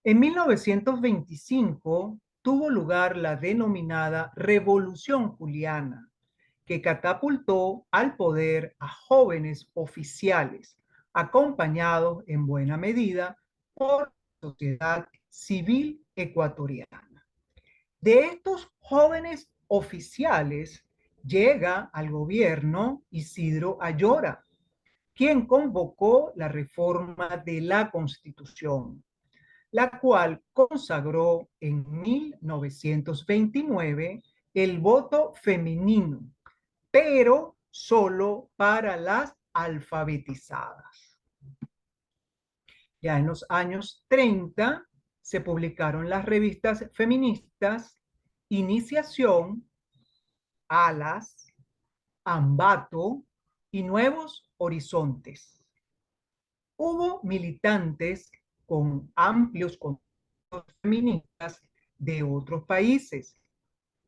En 1925 tuvo lugar la denominada Revolución Juliana, que catapultó al poder a jóvenes oficiales, acompañados en buena medida por la sociedad civil ecuatoriana. De estos jóvenes oficiales llega al gobierno Isidro Ayora, quien convocó la reforma de la Constitución, la cual consagró en 1929 el voto femenino, pero solo para las alfabetizadas. Ya en los años 30 se publicaron las revistas feministas Iniciación, Alas, Ambato y Nuevos Horizontes. Hubo militantes con amplios contactos feministas de otros países,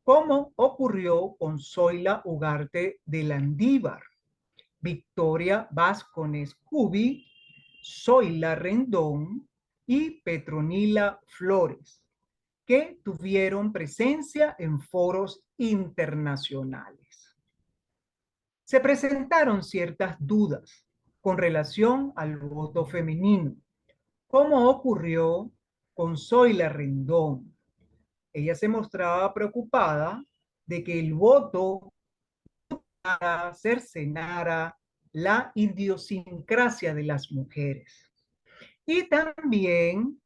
como ocurrió con Zoila Ugarte de Landívar, Victoria Vázquez Cubi, Zoila Rendón y Petronila Flores, que tuvieron presencia en foros internacionales. Se presentaron ciertas dudas con relación al voto femenino, como ocurrió con Zoila Rendón. Ella se mostraba preocupada de que el voto cercenara la idiosincrasia de las mujeres. Y también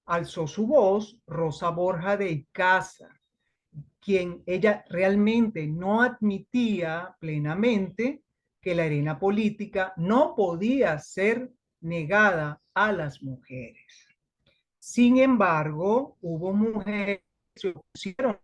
alzó su voz Rosa Borja de Icaza, quien ella realmente no admitía plenamente que la arena política no podía ser negada a las mujeres. Sin embargo, hubo mujeres que se opusieron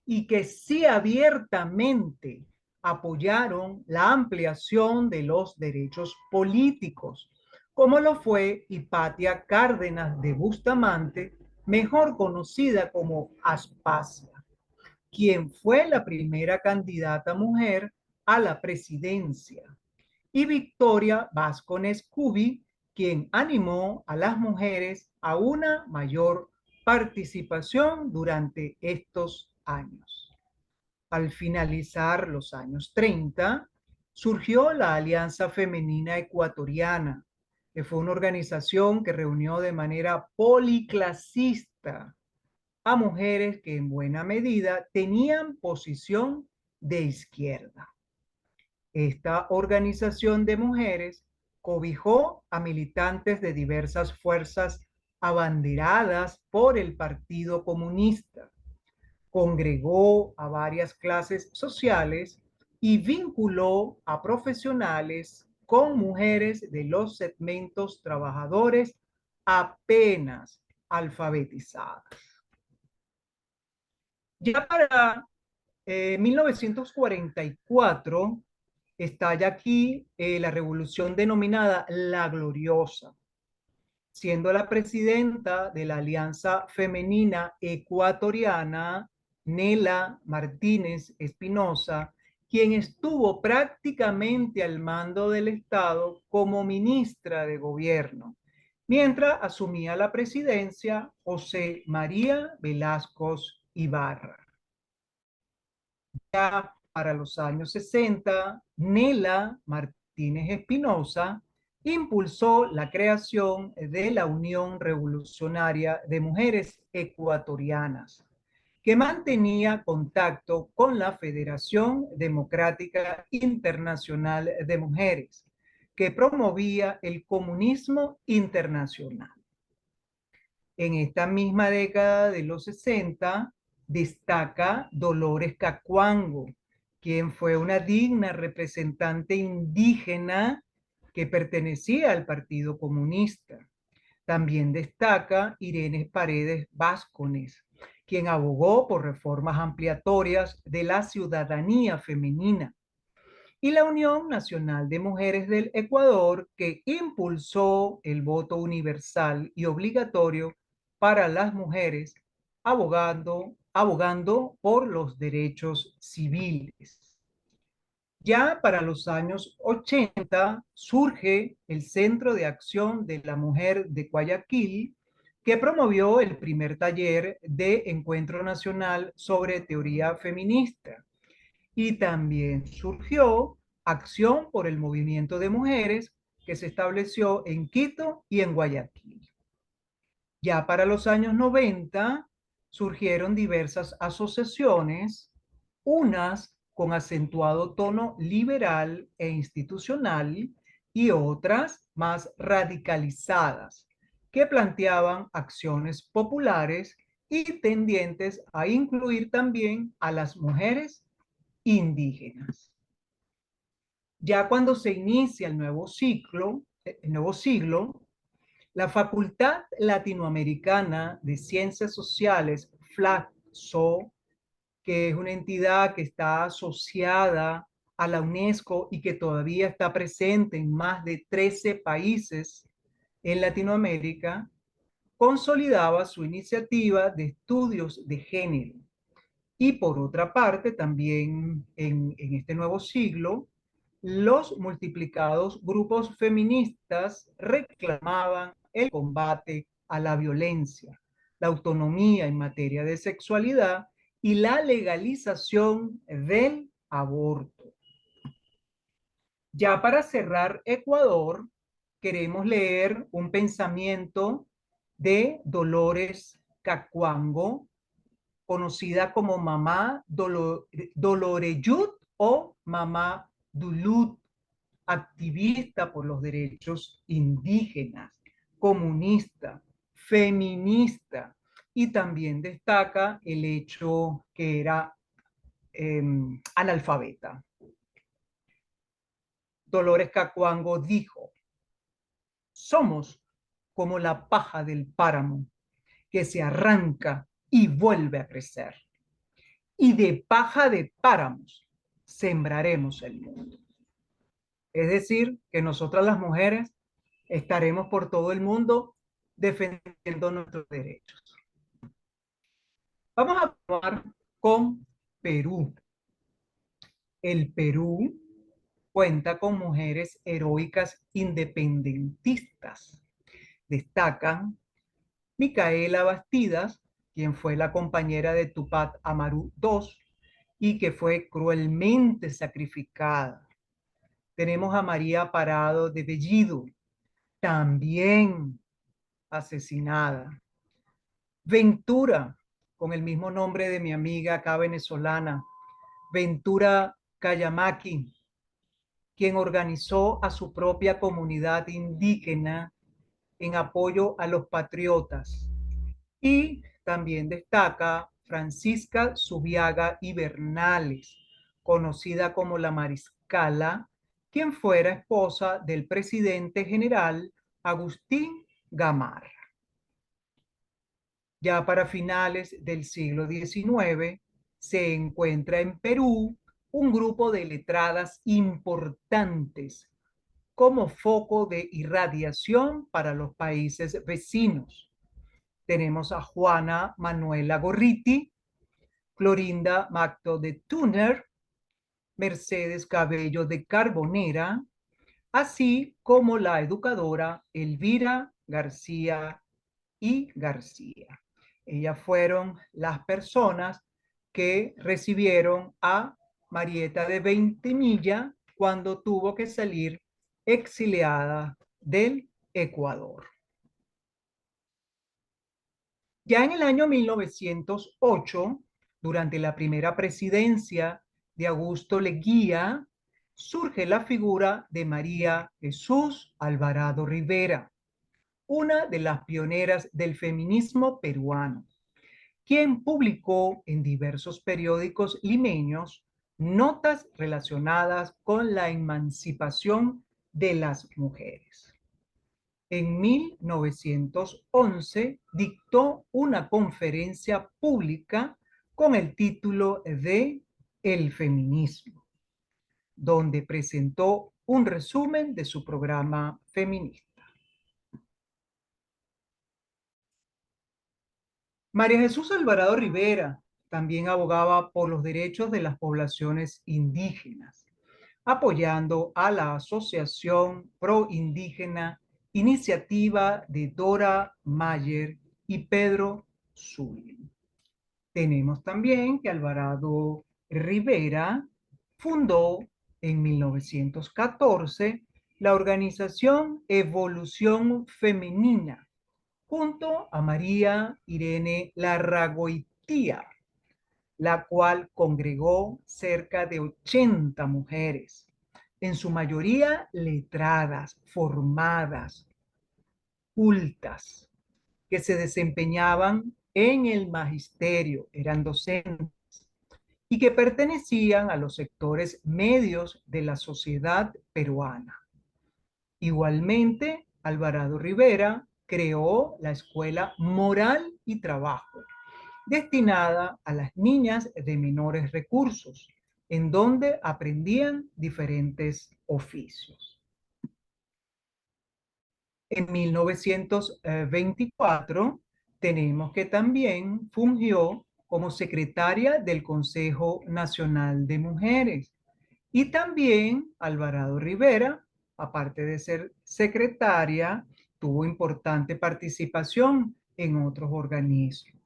y que sí abiertamente apoyaron la ampliación de los derechos políticos, como lo fue Hipatia Cárdenas de Bustamante, mejor conocida como Aspasia, quien fue la primera candidata mujer a la presidencia, y Victoria Vázquez Cubi, quien animó a las mujeres a una mayor participación durante estos años. Al finalizar los años 30, surgió la Alianza Femenina Ecuatoriana, que fue una organización que reunió de manera policlasista a mujeres que en buena medida tenían posición de izquierda. Esta organización de mujeres cobijó a militantes de diversas fuerzas abanderadas por el Partido Comunista, congregó a varias clases sociales y vinculó a profesionales con mujeres de los segmentos trabajadores apenas alfabetizadas. Ya para 1944 estalla aquí la revolución denominada La Gloriosa, siendo la presidenta de la Alianza Femenina Ecuatoriana, Nela Martínez Espinosa, quien estuvo prácticamente al mando del Estado como ministra de Gobierno, mientras asumía la presidencia José María Velasco Ibarra. Ya para los años 60, Nela Martínez Espinosa impulsó la creación de la Unión Revolucionaria de Mujeres Ecuatorianas, que mantenía contacto con la Federación Democrática Internacional de Mujeres, que promovía el comunismo internacional. En esta misma década de los 60, destaca Dolores Cacuango, quien fue una digna representante indígena que pertenecía al Partido Comunista. También destaca Irene Paredes Vázquez, quien abogó por reformas ampliatorias de la ciudadanía femenina, y la Unión Nacional de Mujeres del Ecuador, que impulsó el voto universal y obligatorio para las mujeres, abogando por los derechos civiles. Ya para los años 80 surge el Centro de Acción de la Mujer de Guayaquil, que promovió el primer taller de encuentro nacional sobre teoría feminista. Y también surgió Acción por el Movimiento de Mujeres, que se estableció en Quito y en Guayaquil. Ya para los años 90 surgieron diversas asociaciones, unas con acentuado tono liberal e institucional y otras más radicalizadas, que planteaban acciones populares y tendientes a incluir también a las mujeres indígenas. Ya cuando se inicia el nuevo siglo, la Facultad Latinoamericana de Ciencias Sociales, FLACSO, que es una entidad que está asociada a la UNESCO y que todavía está presente en más de 13 países en Latinoamérica, consolidaba su iniciativa de estudios de género. Y por otra parte, también en este nuevo siglo, los multiplicados grupos feministas reclamaban el combate a la violencia, la autonomía en materia de sexualidad y la legalización del aborto. Ya para cerrar Ecuador, queremos leer un pensamiento de Dolores Cacuango, conocida como Mamá Doloreyut o Mamá Dulut, activista por los derechos indígenas, comunista, feminista, y también destaca el hecho que era analfabeta. Dolores Cacuango dijo: somos como la paja del páramo que se arranca y vuelve a crecer. Y de paja de páramos sembraremos el mundo. Es decir, que nosotras las mujeres estaremos por todo el mundo defendiendo nuestros derechos. Vamos a probar con Perú. El Perú cuenta con mujeres heroicas independentistas. Destacan Micaela Bastidas, quien fue la compañera de Tupac Amaru II y que fue cruelmente sacrificada. Tenemos a María Parado de Bellido, también asesinada. Ventura, con el mismo nombre de mi amiga acá venezolana, Ventura Cayamaki, quien organizó a su propia comunidad indígena en apoyo a los patriotas. Y también destaca Francisca Zubiaga y Bernales, conocida como la Mariscala, quien fuera esposa del presidente general Agustín Gamarra. Ya para finales del siglo XIX, se encuentra en Perú un grupo de letradas importantes como foco de irradiación para los países vecinos. Tenemos a Juana Manuela Gorriti, Clorinda Macto de Túner, Mercedes Cabello de Carbonera, así como la educadora Elvira García y García. Ellas fueron las personas que recibieron a Marieta de Veintimilla cuando tuvo que salir exiliada del Ecuador. Ya en el año 1908, durante la primera presidencia de Augusto Leguía, surge la figura de María Jesús Alvarado Rivera, una de las pioneras del feminismo peruano, quien publicó en diversos periódicos limeños notas relacionadas con la emancipación de las mujeres. En 1911 dictó una conferencia pública con el título de El feminismo, donde presentó un resumen de su programa feminista. María Jesús Alvarado Rivera también abogaba por los derechos de las poblaciones indígenas, apoyando a la Asociación Pro Indígena Iniciativa de Dora Mayer y Pedro Zulín. Tenemos también que Alvarado Rivera fundó en 1914 la organización Evolución Femenina junto a María Irene Larragoitía, la cual congregó cerca de 80 mujeres, en su mayoría letradas, formadas, cultas, que se desempeñaban en el magisterio, eran docentes, y que pertenecían a los sectores medios de la sociedad peruana. Igualmente, Alvarado Rivera creó la Escuela Moral y Trabajo, destinada a las niñas de menores recursos, en donde aprendían diferentes oficios. En 1924 tenemos que también fungió como secretaria del Consejo Nacional de Mujeres. Y también Alvarado Rivera, aparte de ser secretaria, tuvo importante participación en otros organismos.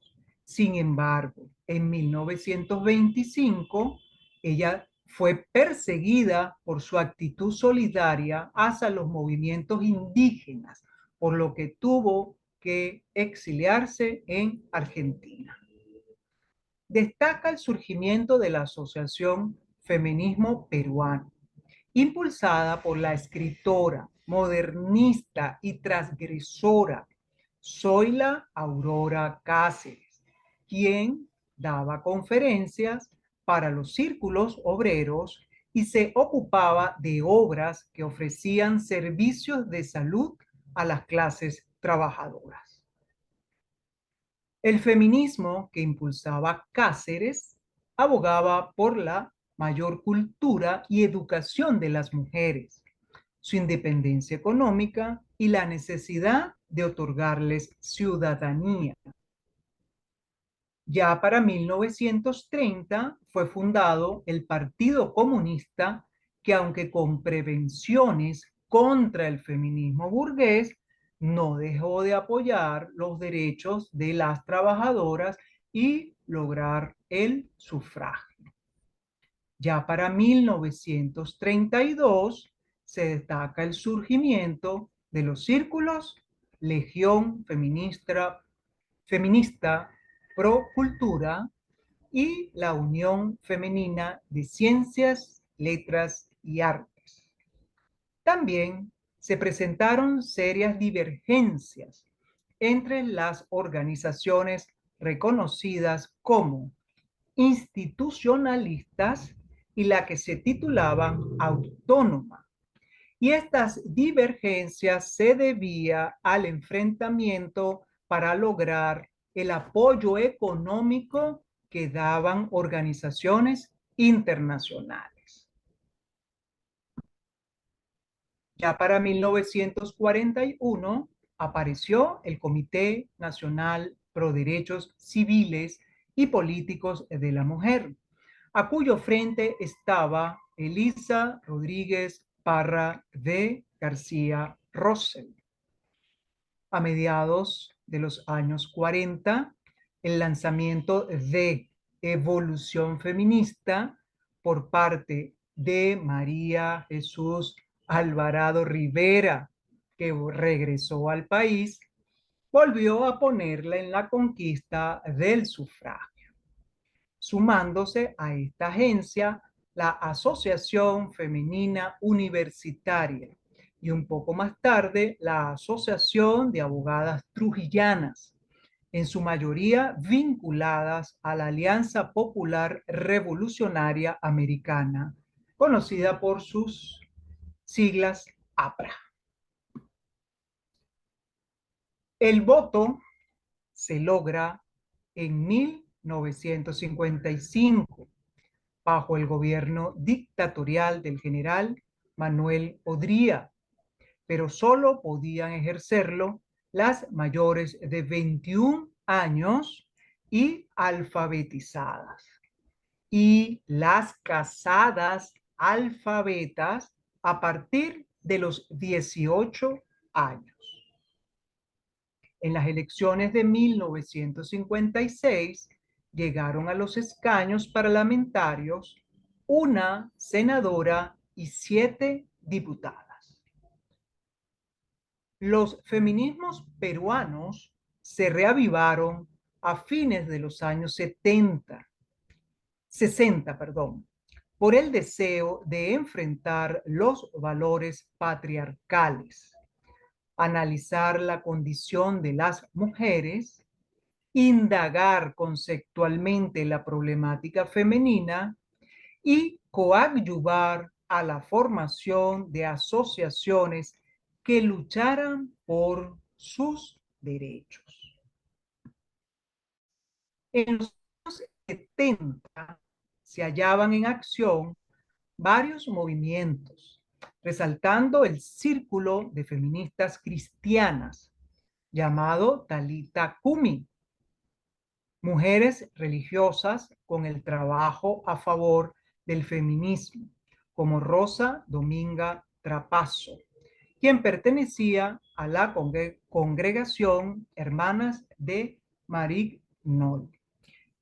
Sin embargo, en 1925, ella fue perseguida por su actitud solidaria hacia los movimientos indígenas, por lo que tuvo que exiliarse en Argentina. Destaca el surgimiento de la Asociación Feminismo Peruano, impulsada por la escritora, modernista y transgresora Zoila Aurora Cáceres, quien daba conferencias para los círculos obreros y se ocupaba de obras que ofrecían servicios de salud a las clases trabajadoras. El feminismo que impulsaba Cáceres abogaba por la mayor cultura y educación de las mujeres, su independencia económica y la necesidad de otorgarles ciudadanía. Ya para 1930 fue fundado el Partido Comunista, que aunque con prevenciones contra el feminismo burgués, no dejó de apoyar los derechos de las trabajadoras y lograr el sufragio. Ya para 1932 se destaca el surgimiento de los círculos Legión Feminista Pro Cultura y la Unión Femenina de Ciencias, Letras y Artes. También se presentaron serias divergencias entre las organizaciones reconocidas como institucionalistas y la que se titulaban autónoma. Y estas divergencias se debían al enfrentamiento para lograr el apoyo económico que daban organizaciones internacionales. Ya para 1941 apareció el Comité Nacional Pro Derechos Civiles y Políticos de la Mujer, a cuyo frente estaba Elisa Rodríguez Parra de García Rosell. A mediados de los años 40, el lanzamiento de Evolución Feminista por parte de María Jesús Alvarado Rivera, que regresó al país, volvió a ponerla en la conquista del sufragio. Sumándose a esta agencia la Asociación Femenina Universitaria y un poco más tarde la Asociación de Abogadas Trujillanas, en su mayoría vinculadas a la Alianza Popular Revolucionaria Americana, conocida por sus siglas APRA. El voto se logra en 1955 bajo el gobierno dictatorial del general Manuel Odría, pero solo podían ejercerlo las mayores de 21 años y alfabetizadas, y las casadas alfabetas a partir de los 18 años. En las elecciones de 1956 llegaron a los escaños parlamentarios una senadora y 7 diputadas. Los feminismos peruanos se reavivaron a fines de los años 60, por el deseo de enfrentar los valores patriarcales, analizar la condición de las mujeres, indagar conceptualmente la problemática femenina y coadyuvar a la formación de asociaciones que lucharan por sus derechos. En los años 70 se hallaban en acción varios movimientos, resaltando el círculo de feministas cristianas, llamado Talita Kumi, mujeres religiosas con el trabajo a favor del feminismo, como Rosa Dominga Trapazo, quien pertenecía a la congregación Hermanas de Marignol.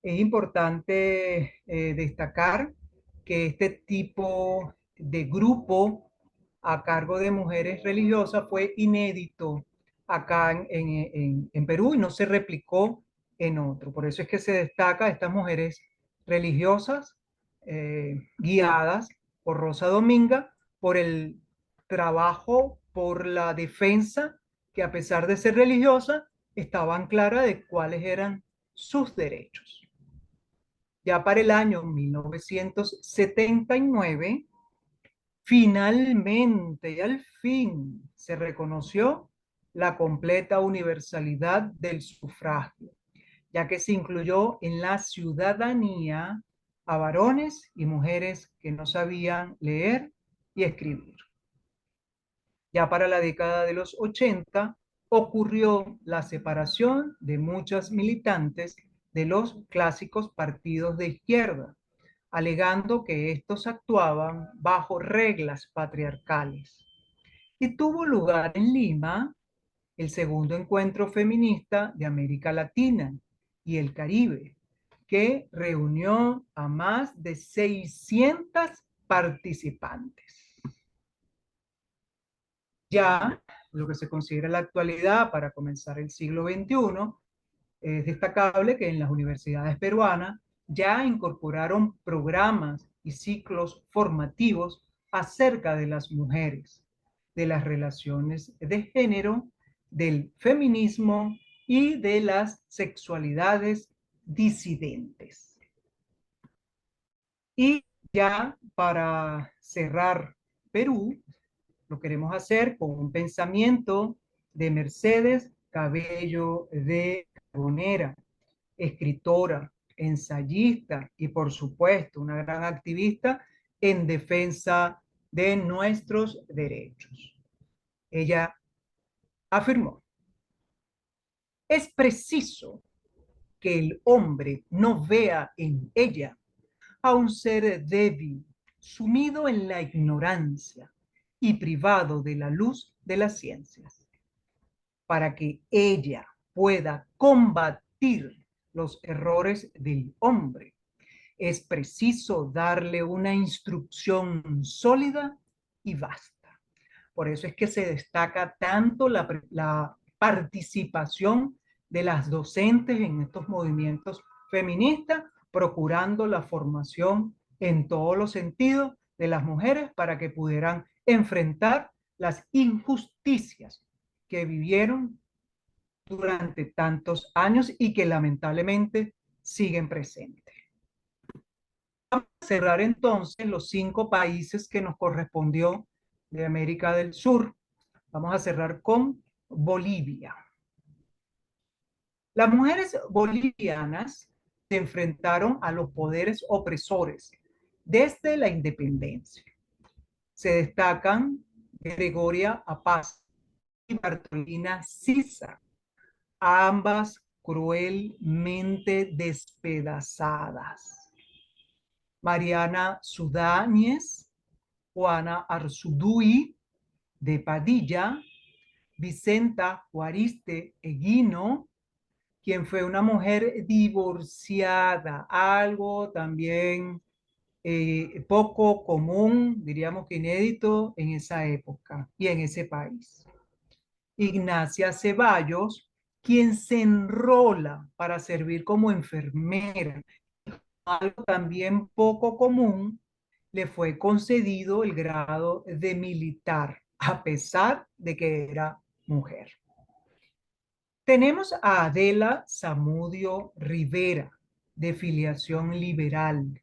Es importante destacar que este tipo de grupo a cargo de mujeres religiosas fue inédito acá en Perú y no se replicó en otro. Por eso es que se destaca a estas mujeres religiosas guiadas por Rosa Dominga, por el trabajo, por la defensa, que a pesar de ser religiosa, estaban claras de cuáles eran sus derechos. Ya para el año 1979, finalmente y al fin se reconoció la completa universalidad del sufragio, ya que se incluyó en la ciudadanía a varones y mujeres que no sabían leer y escribir. Ya para la década de los 80 ocurrió la separación de muchas militantes de los clásicos partidos de izquierda, alegando que estos actuaban bajo reglas patriarcales. Y tuvo lugar en Lima el segundo encuentro feminista de América Latina y el Caribe, que reunió a más de 600 participantes. Ya lo que se considera la actualidad para comenzar el siglo XXI, es destacable que en las universidades peruanas ya incorporaron programas y ciclos formativos acerca de las mujeres, de las relaciones de género, del feminismo y de las sexualidades disidentes. Y ya para cerrar Perú, lo queremos hacer con un pensamiento de Mercedes Cabello de Carbonera, escritora, ensayista y por supuesto una gran activista en defensa de nuestros derechos. Ella afirmó: es preciso que el hombre no vea en ella a un ser débil, sumido en la ignorancia y privado de la luz de las ciencias. Para que ella pueda combatir los errores del hombre, es preciso darle una instrucción sólida y vasta. Por eso es que se destaca tanto la participación de las docentes en estos movimientos feministas, procurando la formación en todos los sentidos de las mujeres para que pudieran enfrentar las injusticias que vivieron durante tantos años y que lamentablemente siguen presentes. Vamos a cerrar entonces los 5 países que nos correspondió de América del Sur. Vamos a cerrar con Bolivia. Las mujeres bolivianas se enfrentaron a los poderes opresores desde la independencia. Se destacan Gregoria Apaz y Bartolina Sisa, ambas cruelmente despedazadas. Mariana Sudáñez, Juana Arzudui de Padilla, Vicenta Juariste Eguino, quien fue una mujer divorciada, algo también poco común, diríamos que inédito en esa época y en ese país. Ignacia Ceballos, quien se enrola para servir como enfermera, algo también poco común, le fue concedido el grado de militar, a pesar de que era mujer. Tenemos a Adela Zamudio Rivera, de filiación liberal,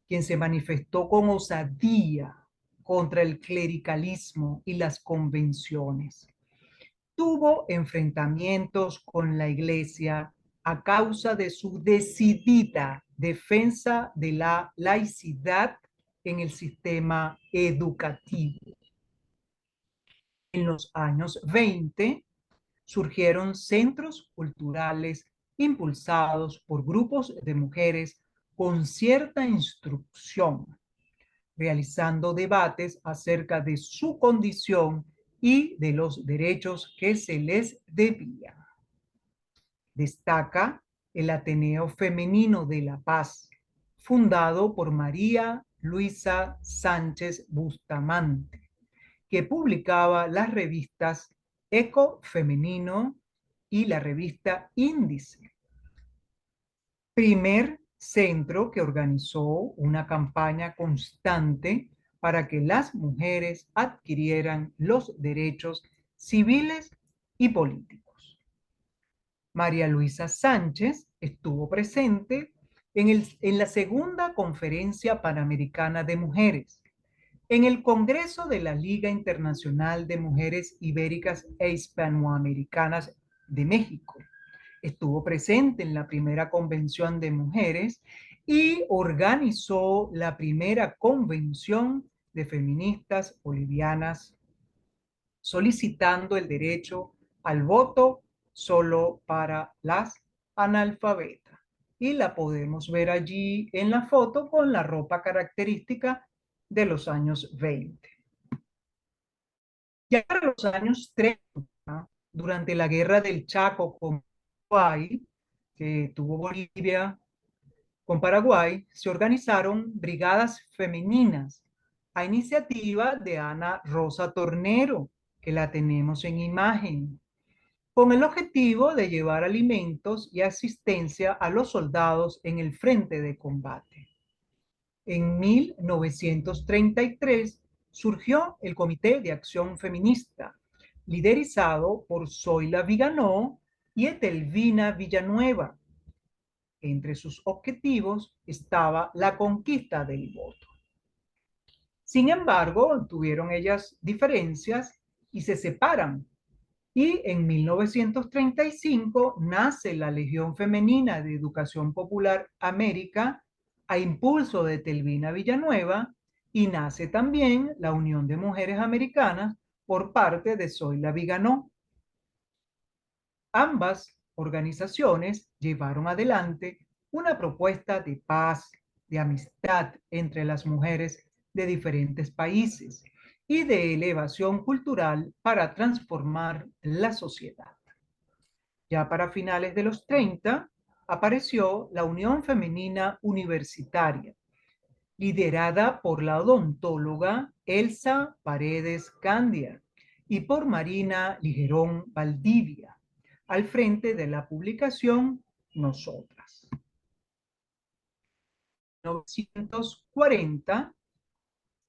quien se manifestó con osadía contra el clericalismo y las convenciones. Tuvo enfrentamientos con la Iglesia a causa de su decidida defensa de la laicidad en el sistema educativo. En los años 20 surgieron centros culturales impulsados por grupos de mujeres con cierta instrucción, realizando debates acerca de su condición y de los derechos que se les debían. Destaca el Ateneo Femenino de La Paz, fundado por María Luisa Sánchez Bustamante, que publicaba las revistas Eco Femenino y la revista Índice. Primer centro que organizó una campaña constante para que las mujeres adquirieran los derechos civiles y políticos. María Luisa Sánchez estuvo presente en la segunda Conferencia Panamericana de Mujeres, en el Congreso de la Liga Internacional de Mujeres Ibéricas e Hispanoamericanas de México. Estuvo presente en la primera convención de mujeres y organizó la primera convención de feministas bolivianas, solicitando el derecho al voto solo para las analfabetas. Y la podemos ver allí en la foto con la ropa característica de los años 20. Ya para los años 30, durante la guerra del Chaco con Paraguay, que tuvo Bolivia con Paraguay, se organizaron brigadas femeninas a iniciativa de Ana Rosa Tornero, que la tenemos en imagen, con el objetivo de llevar alimentos y asistencia a los soldados en el frente de combate. En 1933 surgió el Comité de Acción Feminista, liderizado por Zoila Viganó y Etelvina Villanueva. Entre sus objetivos estaba la conquista del voto. Sin embargo, tuvieron ellas diferencias y se separan. Y en 1935 nace la Legión Femenina de Educación Popular América a impulso de Etelvina Villanueva, y nace también la Unión de Mujeres Americanas por parte de Zoila Viganó. Ambas organizaciones llevaron adelante una propuesta de paz, de amistad entre las mujeres de diferentes países y de elevación cultural para transformar la sociedad. Ya para finales de los 30 apareció la Unión Femenina Universitaria, liderada por la odontóloga Elsa Paredes Candia y por Marina Ligerón Valdivia, al frente de la publicación Nosotras. En 1940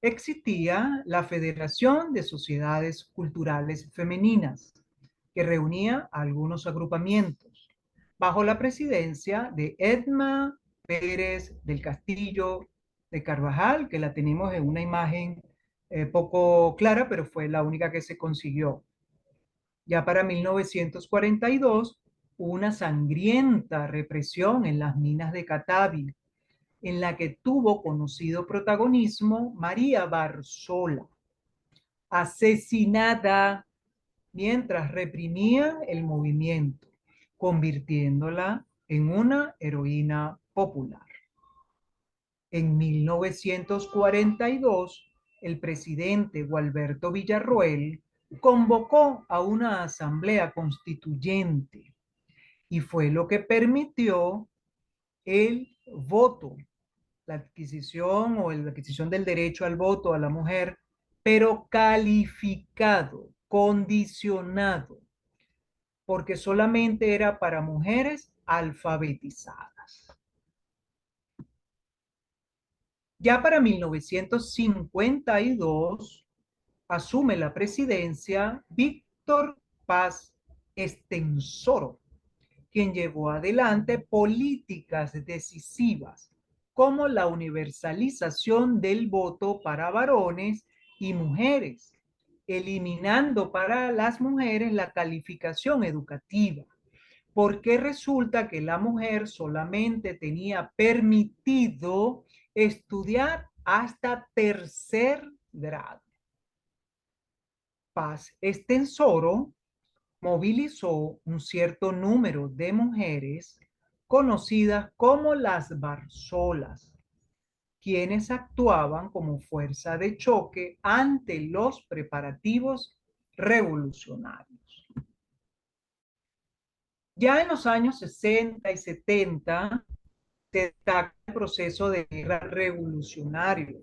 existía la Federación de Sociedades Culturales Femeninas, que reunía a algunos agrupamientos, bajo la presidencia de Edma Pérez del Castillo de Carvajal, que la tenemos en una imagen poco clara, pero fue la única que se consiguió. Ya para 1942, hubo una sangrienta represión en las minas de Catavi, en la que tuvo conocido protagonismo María Barzola, asesinada mientras reprimía el movimiento, convirtiéndola en una heroína popular. En 1942, el presidente Gualberto Villarroel convocó a una asamblea constituyente y fue lo que permitió el voto, la adquisición la adquisición del derecho al voto a la mujer, pero calificado, condicionado, porque solamente era para mujeres alfabetizadas. Ya para 1952 asume la presidencia Víctor Paz Estensoro, quien llevó adelante políticas decisivas como la universalización del voto para varones y mujeres, eliminando para las mujeres la calificación educativa, porque resulta que la mujer solamente tenía permitido estudiar hasta tercer grado. Paz Estensoro movilizó un cierto número de mujeres conocidas como las Barzolas, quienes actuaban como fuerza de choque ante los preparativos revolucionarios. Ya en los años 60 y 70 se destaca el proceso de guerra revolucionario,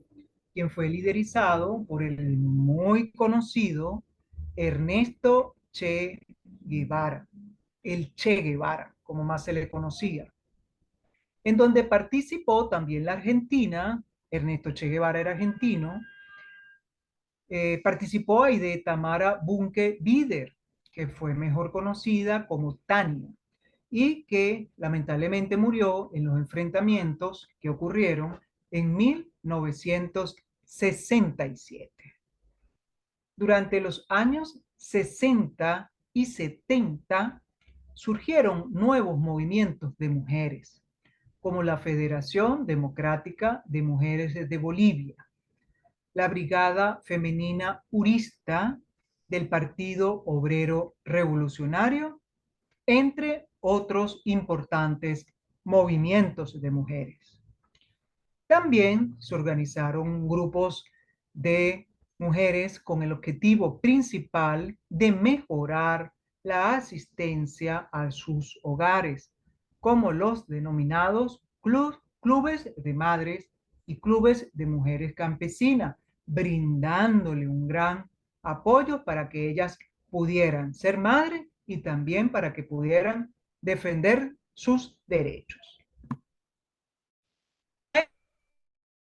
quien fue liderizado por el muy conocido Ernesto Che Guevara, el Che Guevara, como más se le conocía, en donde participó también la Argentina. Ernesto Che Guevara era argentino. Participó ahí de Tamara Bunke Bider, que fue mejor conocida como Tania, y que lamentablemente murió en los enfrentamientos que ocurrieron en 1967. Durante los años 60 y 70 surgieron nuevos movimientos de mujeres, como la Federación Democrática de Mujeres de Bolivia, la Brigada Femenina Urista del Partido Obrero Revolucionario, entre otros importantes movimientos de mujeres. También se organizaron grupos de mujeres con el objetivo principal de mejorar la asistencia a sus hogares, como los denominados clubes de madres y clubes de mujeres campesinas, brindándole un gran apoyo para que ellas pudieran ser madres y también para que pudieran defender sus derechos.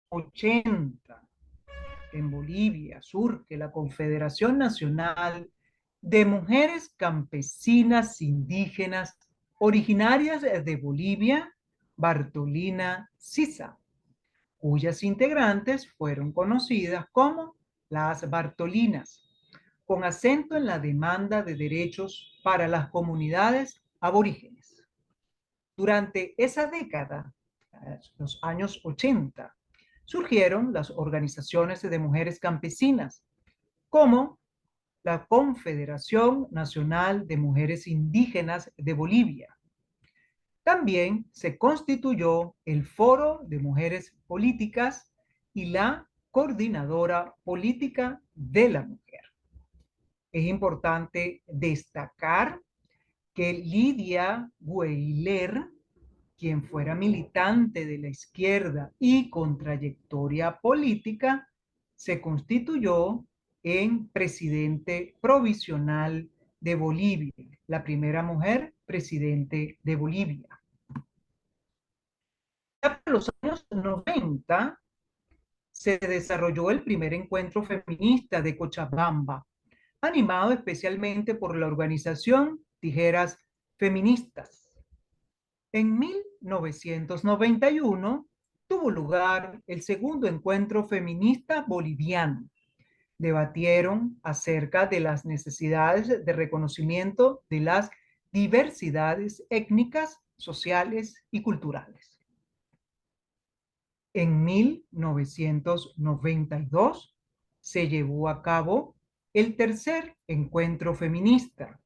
80, en Bolivia surge la Confederación Nacional de Mujeres Campesinas Indígenas originarias de Bolivia, Bartolina Sisa, cuyas integrantes fueron conocidas como las Bartolinas, con acento en la demanda de derechos para las comunidades aborígenes. Durante esa década, los años 80, surgieron las organizaciones de mujeres campesinas, como la Confederación Nacional de Mujeres Indígenas de Bolivia. También se constituyó el Foro de Mujeres Políticas y la Coordinadora Política de la Mujer. Es importante destacar que Lidia Weiler, quien fuera militante de la izquierda y con trayectoria política, se constituyó en presidente provisional de Bolivia, la primera mujer presidente de Bolivia. Ya para los años 90 se desarrolló el primer encuentro feminista de Cochabamba, animado especialmente por la organización Tijeras Feministas. En 1991 tuvo lugar el segundo encuentro feminista boliviano, Debatieron acerca de las necesidades de reconocimiento de las diversidades étnicas, sociales y culturales. En 1992 se llevó a cabo el tercer encuentro feminista,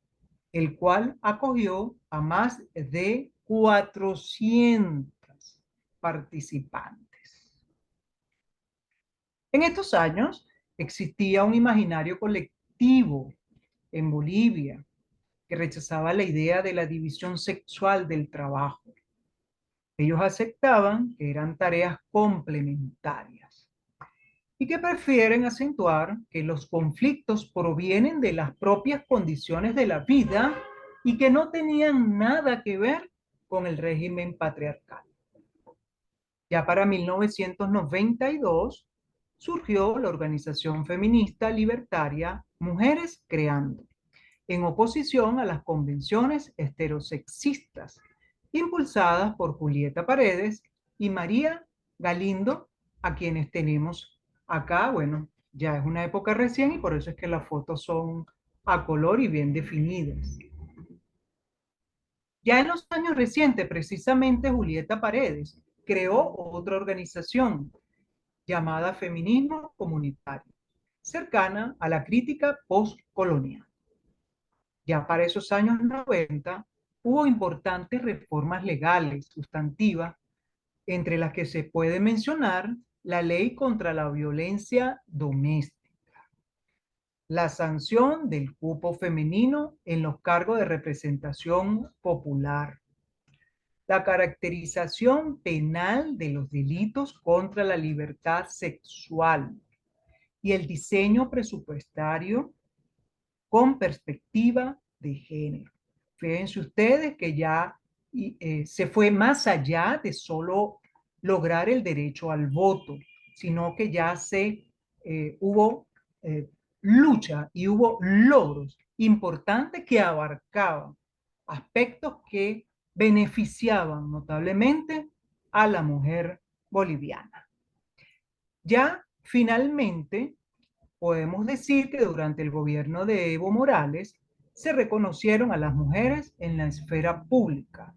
el cual acogió a más de 400 participantes. En estos años existía un imaginario colectivo en Bolivia que rechazaba la idea de la división sexual del trabajo. Ellos aceptaban que eran tareas complementarias y que prefieren acentuar que los conflictos provienen de las propias condiciones de la vida y que no tenían nada que ver con el régimen patriarcal. Ya para 1992 surgió la organización feminista libertaria Mujeres Creando, en oposición a las convenciones heterosexistas, impulsadas por Julieta Paredes y María Galindo, a quienes tenemos acá. Bueno, ya es una época recién y por eso es que las fotos son a color y bien definidas. Ya en los años recientes, precisamente Julieta Paredes creó otra organización llamada Feminismo Comunitario, cercana a la crítica postcolonial. Ya para esos años 90 hubo importantes reformas legales, sustantivas, entre las que se puede mencionar la ley contra la violencia doméstica, la sanción del cupo femenino en los cargos de representación popular, la caracterización penal de los delitos contra la libertad sexual y el diseño presupuestario con perspectiva de género. Fíjense ustedes que ya se fue más allá de solo lograr el derecho al voto, sino que ya hubo lucha y hubo logros importantes que abarcaban aspectos que beneficiaban notablemente a la mujer boliviana. Ya finalmente podemos decir que durante el gobierno de Evo Morales se reconocieron a las mujeres en la esfera pública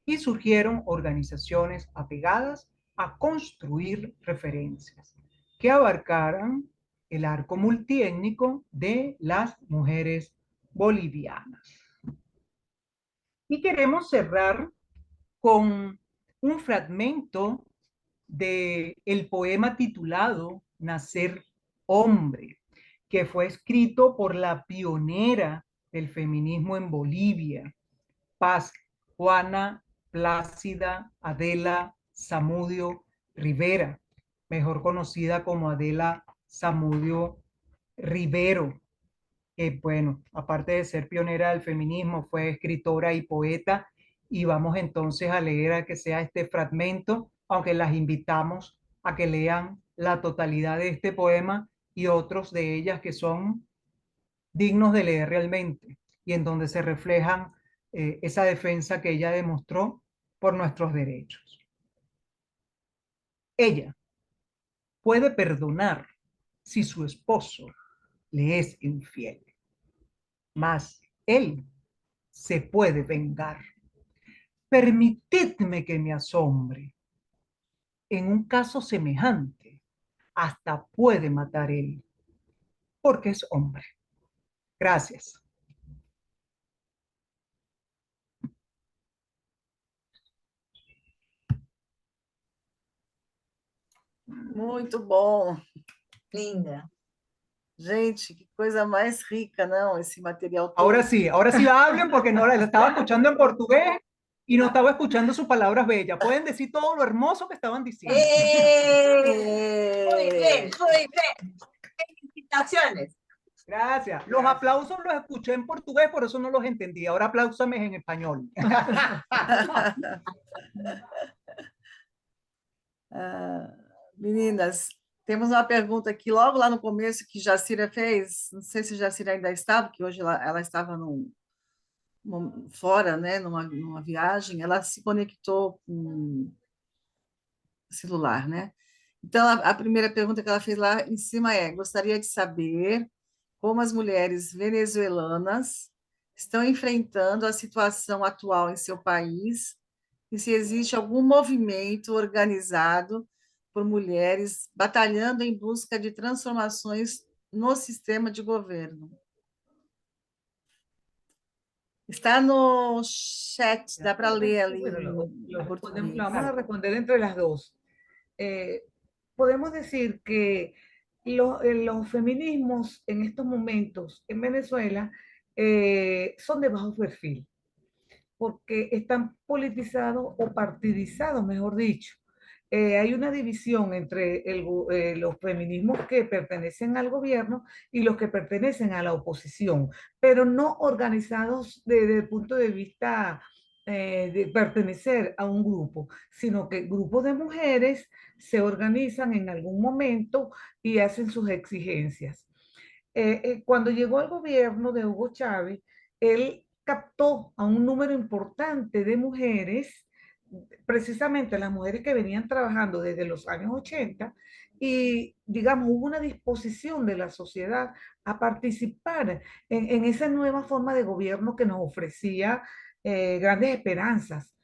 y surgieron organizaciones apegadas a construir referencias que abarcaran el arco multiétnico de las mujeres bolivianas. Y queremos cerrar con un fragmento del poema titulado Nacer Hombre, que fue escrito por la pionera del feminismo en Bolivia, Paz Juana Plácida Adela Zamudio Rivera, mejor conocida como Adela Zamudio Rivero, que bueno, aparte de ser pionera del feminismo, fue escritora y poeta, y vamos entonces a leer a que sea este fragmento, aunque las invitamos a que lean la totalidad de este poema y otros de ellas que son dignos de leer realmente, y en donde se reflejan esa defensa que ella demostró por nuestros derechos. Ella puede perdonar si su esposo le es infiel, mas él se puede vengar. Permitidme que me asombre. En un caso semejante, hasta puede matar él, porque es hombre. Gracias. Muito bom. Linda. Gente, que coisa mais rica, não? Esse material todo. Ahora sí hablen porque no la estaba escuchando en portugués y no estaba escuchando sus palabras bellas. Pueden decir todo lo hermoso que estaban diciendo. Muy bien, muy bien. Felicitaciones. Gracias. Los aplausos los escuché en portugués, por eso no los entendí. Ahora apláusame en español. Meninas, temos uma pergunta aqui logo lá no começo que Jacira fez. Não sei se Jacira ainda está, porque hoje ela estava fora, né, numa viagem. Ela se conectou com o celular, né? Então, a primeira pergunta que ela fez lá em cima é: gostaria de saber como as mulheres venezuelanas estão enfrentando a situação atual em seu país e se existe algum movimento organizado por mulheres batalhando em busca de transformações no sistema de governo. Está no chat, dá para ler ali Bueno, em português. lo vamos a responder entre las dos. Podemos decir que los feminismos en estos momentos en Venezuela son de bajo perfil, porque están politizados o partidizados, mejor dicho. Hay una división entre los feminismos que pertenecen al gobierno y los que pertenecen a la oposición, pero no organizados desde el punto de vista de pertenecer a un grupo, sino que grupos de mujeres se organizan en algún momento y hacen sus exigencias. Cuando llegó al gobierno de Hugo Chávez, él captó a un número importante de mujeres, precisamente las mujeres que venían trabajando desde los años 80, y digamos, hubo una disposición de la sociedad a participar en esa nueva forma de gobierno que nos ofrecía grandes esperanzas.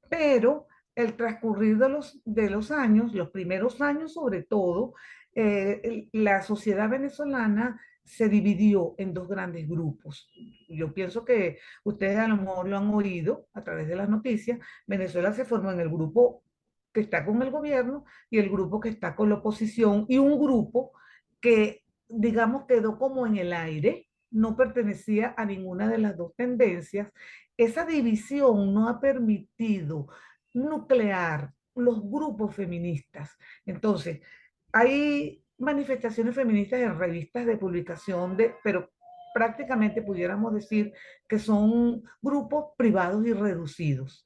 Pero el transcurrir de los años, los primeros años sobre todo, la sociedad venezolana se dividió en dos grandes grupos. Yo pienso que ustedes a lo mejor lo han oído a través de las noticias. Venezuela se formó en el grupo que está con el gobierno y el grupo que está con la oposición y un grupo que, digamos, quedó como en el aire, no pertenecía a ninguna de las dos tendencias. Esa división no ha permitido nuclear los grupos feministas. Entonces, hay manifestaciones feministas en revistas de publicación, pero prácticamente pudiéramos decir que son grupos privados y reducidos.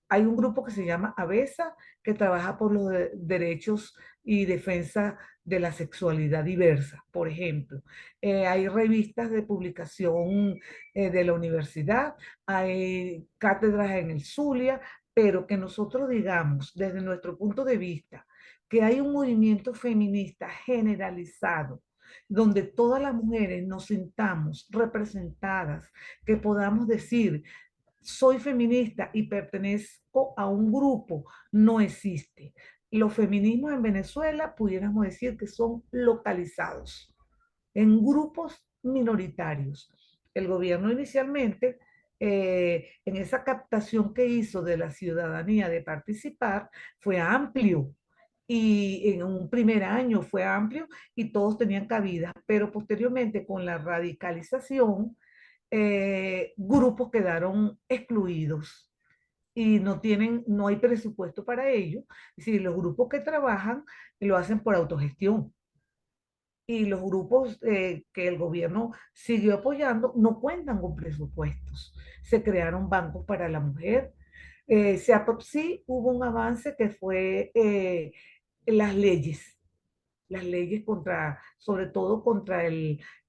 Hay un grupo que se llama ABESA, que trabaja por los derechos y defensa de la sexualidad diversa, por ejemplo. Hay revistas de publicación de la universidad, hay cátedras en el Zulia, pero que nosotros digamos, desde nuestro punto de vista, que hay un movimiento feminista generalizado, donde todas las mujeres nos sintamos representadas, que podamos decir, soy feminista y pertenezco a un grupo, no existe. Los feminismos en Venezuela pudiéramos decir que son localizados en grupos minoritarios. El gobierno inicialmente, en esa captación que hizo de la ciudadanía de participar, fue amplio. Y en un primer año fue amplio y todos tenían cabida, pero posteriormente con la radicalización, grupos quedaron excluidos y no hay presupuesto para ello. Es decir, los grupos que trabajan lo hacen por autogestión y los grupos que el gobierno siguió apoyando no cuentan con presupuestos. Se crearon bancos para la mujer. Sí hubo un avance que fue las leyes contra, sobre todo contra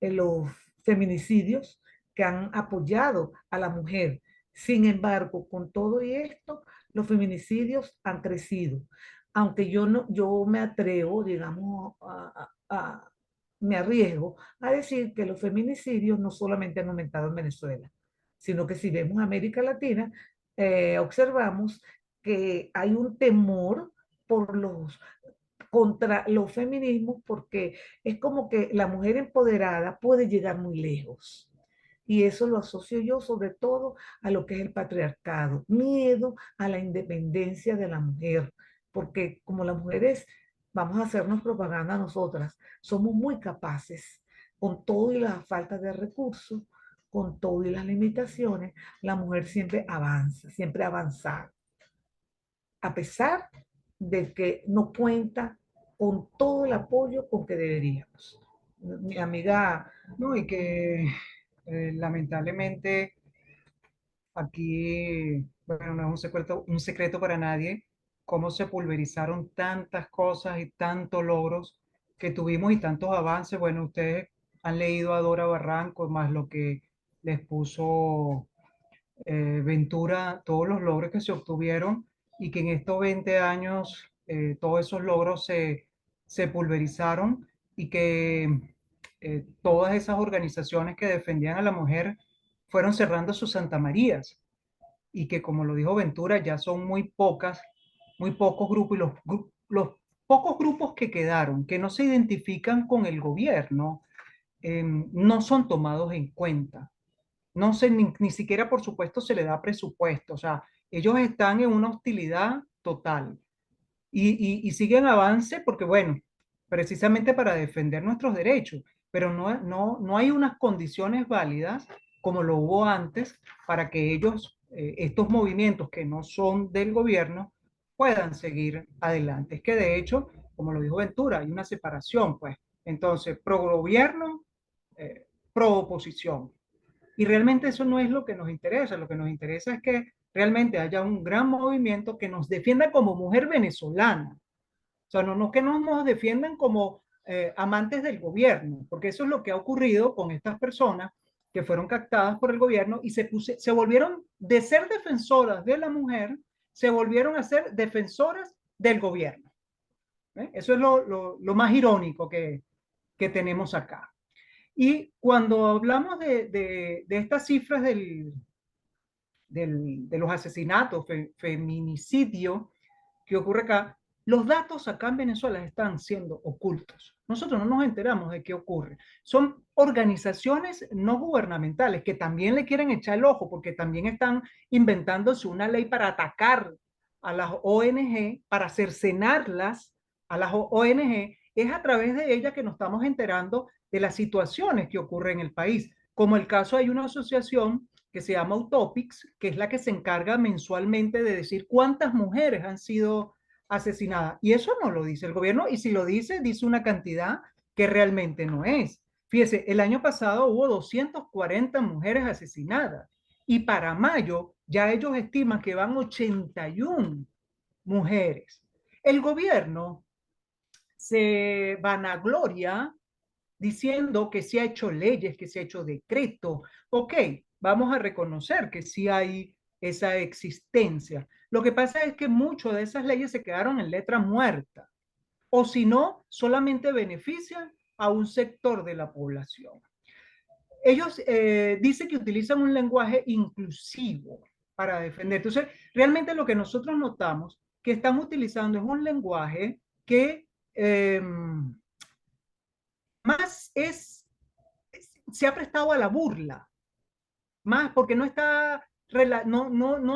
los feminicidios que han apoyado a la mujer. Sin embargo, con todo y esto, los feminicidios han crecido. Aunque yo me atrevo, digamos, me arriesgo a decir que los feminicidios no solamente han aumentado en Venezuela, sino que si vemos América Latina, observamos que hay un temor por contra los feminismos porque es como que la mujer empoderada puede llegar muy lejos. Y eso lo asocio yo sobre todo a lo que es el patriarcado, miedo a la independencia de la mujer, porque como las mujeres, vamos a hacernos propaganda nosotras, somos muy capaces, con todo y la falta de recursos, con todo y las limitaciones, la mujer siempre avanza, siempre avanza, a pesar de que no cuenta con todo el apoyo con que deberíamos. Mi amiga, No, y que lamentablemente aquí, bueno, no es un secreto para nadie, cómo se pulverizaron tantas cosas y tantos logros que tuvimos y tantos avances. Bueno, ustedes han leído a Dora Barranco, más lo que les puso Ventura, todos los logros que se obtuvieron y que en estos 20 años todos esos logros se pulverizaron y que todas esas organizaciones que defendían a la mujer fueron cerrando sus Santa Marías y que, como lo dijo Ventura, ya son muy pocos grupos y los pocos grupos que quedaron, que no se identifican con el gobierno, no son tomados en cuenta. No sé, ni siquiera, por supuesto, se le da presupuesto. O sea, ellos están en una hostilidad total y siguen avance porque, bueno, precisamente para defender nuestros derechos, pero no hay unas condiciones válidas como lo hubo antes para que ellos, estos movimientos que no son del gobierno, puedan seguir adelante. Es que de hecho, como lo dijo Ventura, hay una separación, pues. Entonces, pro gobierno, pro oposición. Y realmente eso no es lo que nos interesa. Lo que nos interesa es que realmente haya un gran movimiento que nos defienda como mujer venezolana. O sea, no que nos defiendan como amantes del gobierno, porque eso es lo que ha ocurrido con estas personas que fueron captadas por el gobierno y se volvieron de ser defensoras de la mujer, se volvieron a ser defensoras del gobierno. Eso es lo más irónico que tenemos acá. Y cuando hablamos de estas cifras de los asesinatos, feminicidio que ocurre acá, los datos acá en Venezuela están siendo ocultos. Nosotros no nos enteramos de qué ocurre. Son organizaciones no gubernamentales que también le quieren echar el ojo porque también están inventándose una ley para atacar a las ONG, para cercenarlas a las ONG. Es a través de ellas que nos estamos enterando de las situaciones que ocurren en el país. Como el caso, hay una asociación que se llama Utopics, que es la que se encarga mensualmente de decir cuántas mujeres han sido asesinadas. Y eso no lo dice el gobierno, y si lo dice, dice una cantidad que realmente no es. Fíjese, el año pasado hubo 240 mujeres asesinadas y para mayo ya ellos estiman que van 81 mujeres. El gobierno se vanagloria diciendo que se ha hecho leyes, que se ha hecho decreto. Ok, vamos a reconocer que sí hay esa existencia. Lo que pasa es que muchas de esas leyes se quedaron en letra muerta, o si no, solamente benefician a un sector de la población. Ellos dicen que utilizan un lenguaje inclusivo para defender. Entonces, realmente lo que nosotros notamos que están utilizando es un lenguaje que más se ha prestado a la burla, más porque no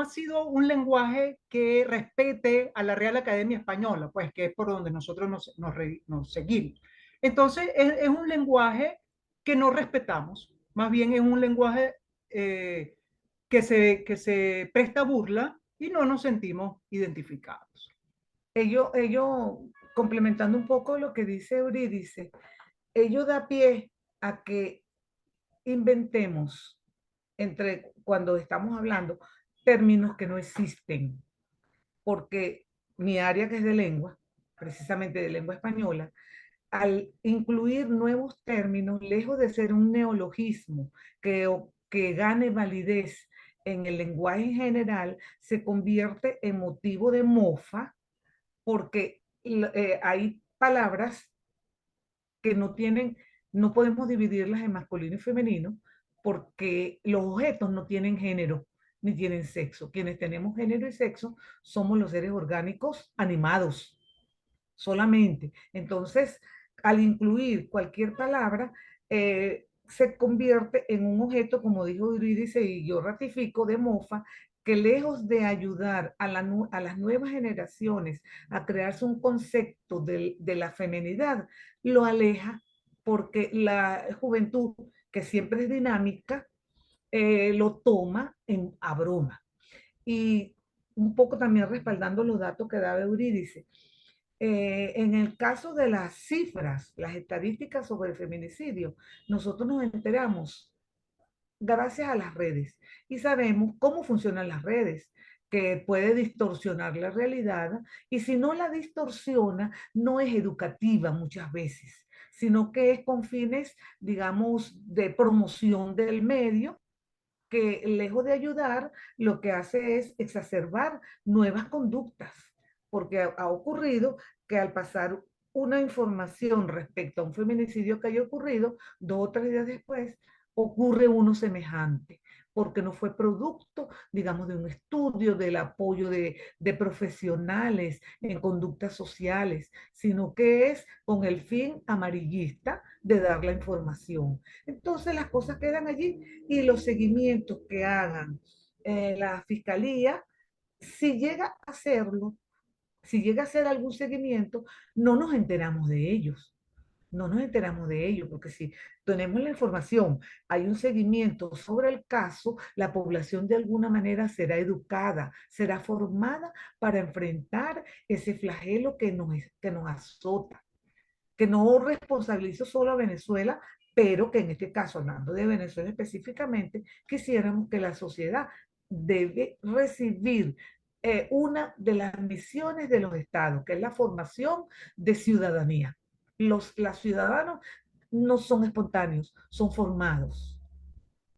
ha sido un lenguaje que respete a la Real Academia Española, pues que es por donde nosotros nos seguimos. Entonces, es un lenguaje que no respetamos, más bien es un lenguaje que se presta a burla y no nos sentimos identificados. Ello, complementando un poco lo que dice Eurídice, ello da pie a que inventemos cuando estamos hablando términos que no existen, porque mi área que es de lengua, precisamente de lengua española, al incluir nuevos términos, lejos de ser un neologismo que gane validez en el lenguaje en general, se convierte en motivo de mofa porque hay palabras que no podemos dividirlas en masculino y femenino porque los objetos no tienen género ni tienen sexo. Quienes tenemos género y sexo somos los seres orgánicos animados solamente. Entonces, al incluir cualquier palabra, se convierte en un objeto, como dijo Eurídice, y yo ratifico, de mofa, que lejos de ayudar a las nuevas generaciones a crearse un concepto de la feminidad, lo aleja porque la juventud, que siempre es dinámica, lo toma a broma. Y un poco también respaldando los datos que daba Eurídice. En el caso de las cifras, las estadísticas sobre el feminicidio, nosotros nos enteramos gracias a las redes y sabemos cómo funcionan las redes, que puede distorsionar la realidad y si no la distorsiona, no es educativa muchas veces, sino que es con fines, digamos, de promoción del medio que lejos de ayudar, lo que hace es exacerbar nuevas conductas, porque ha ocurrido que al pasar una información respecto a un feminicidio que haya ocurrido, 2 o 3 días después ocurre uno semejante, porque no fue producto, digamos, de un estudio, del apoyo de profesionales en conductas sociales, sino que es con el fin amarillista de dar la información. Entonces las cosas quedan allí y los seguimientos que hagan la fiscalía, si llega a hacerlo, si llega a hacer algún seguimiento, no nos enteramos de ellos. No nos enteramos de ello, porque si tenemos la información, hay un seguimiento sobre el caso, la población de alguna manera será educada, será formada para enfrentar ese flagelo que nos azota, que no responsabilizo solo a Venezuela, pero que en este caso, hablando de Venezuela específicamente, quisiéramos que la sociedad debe recibir una de las misiones de los estados, que es la formación de ciudadanía. Los ciudadanos no son espontáneos, son formados.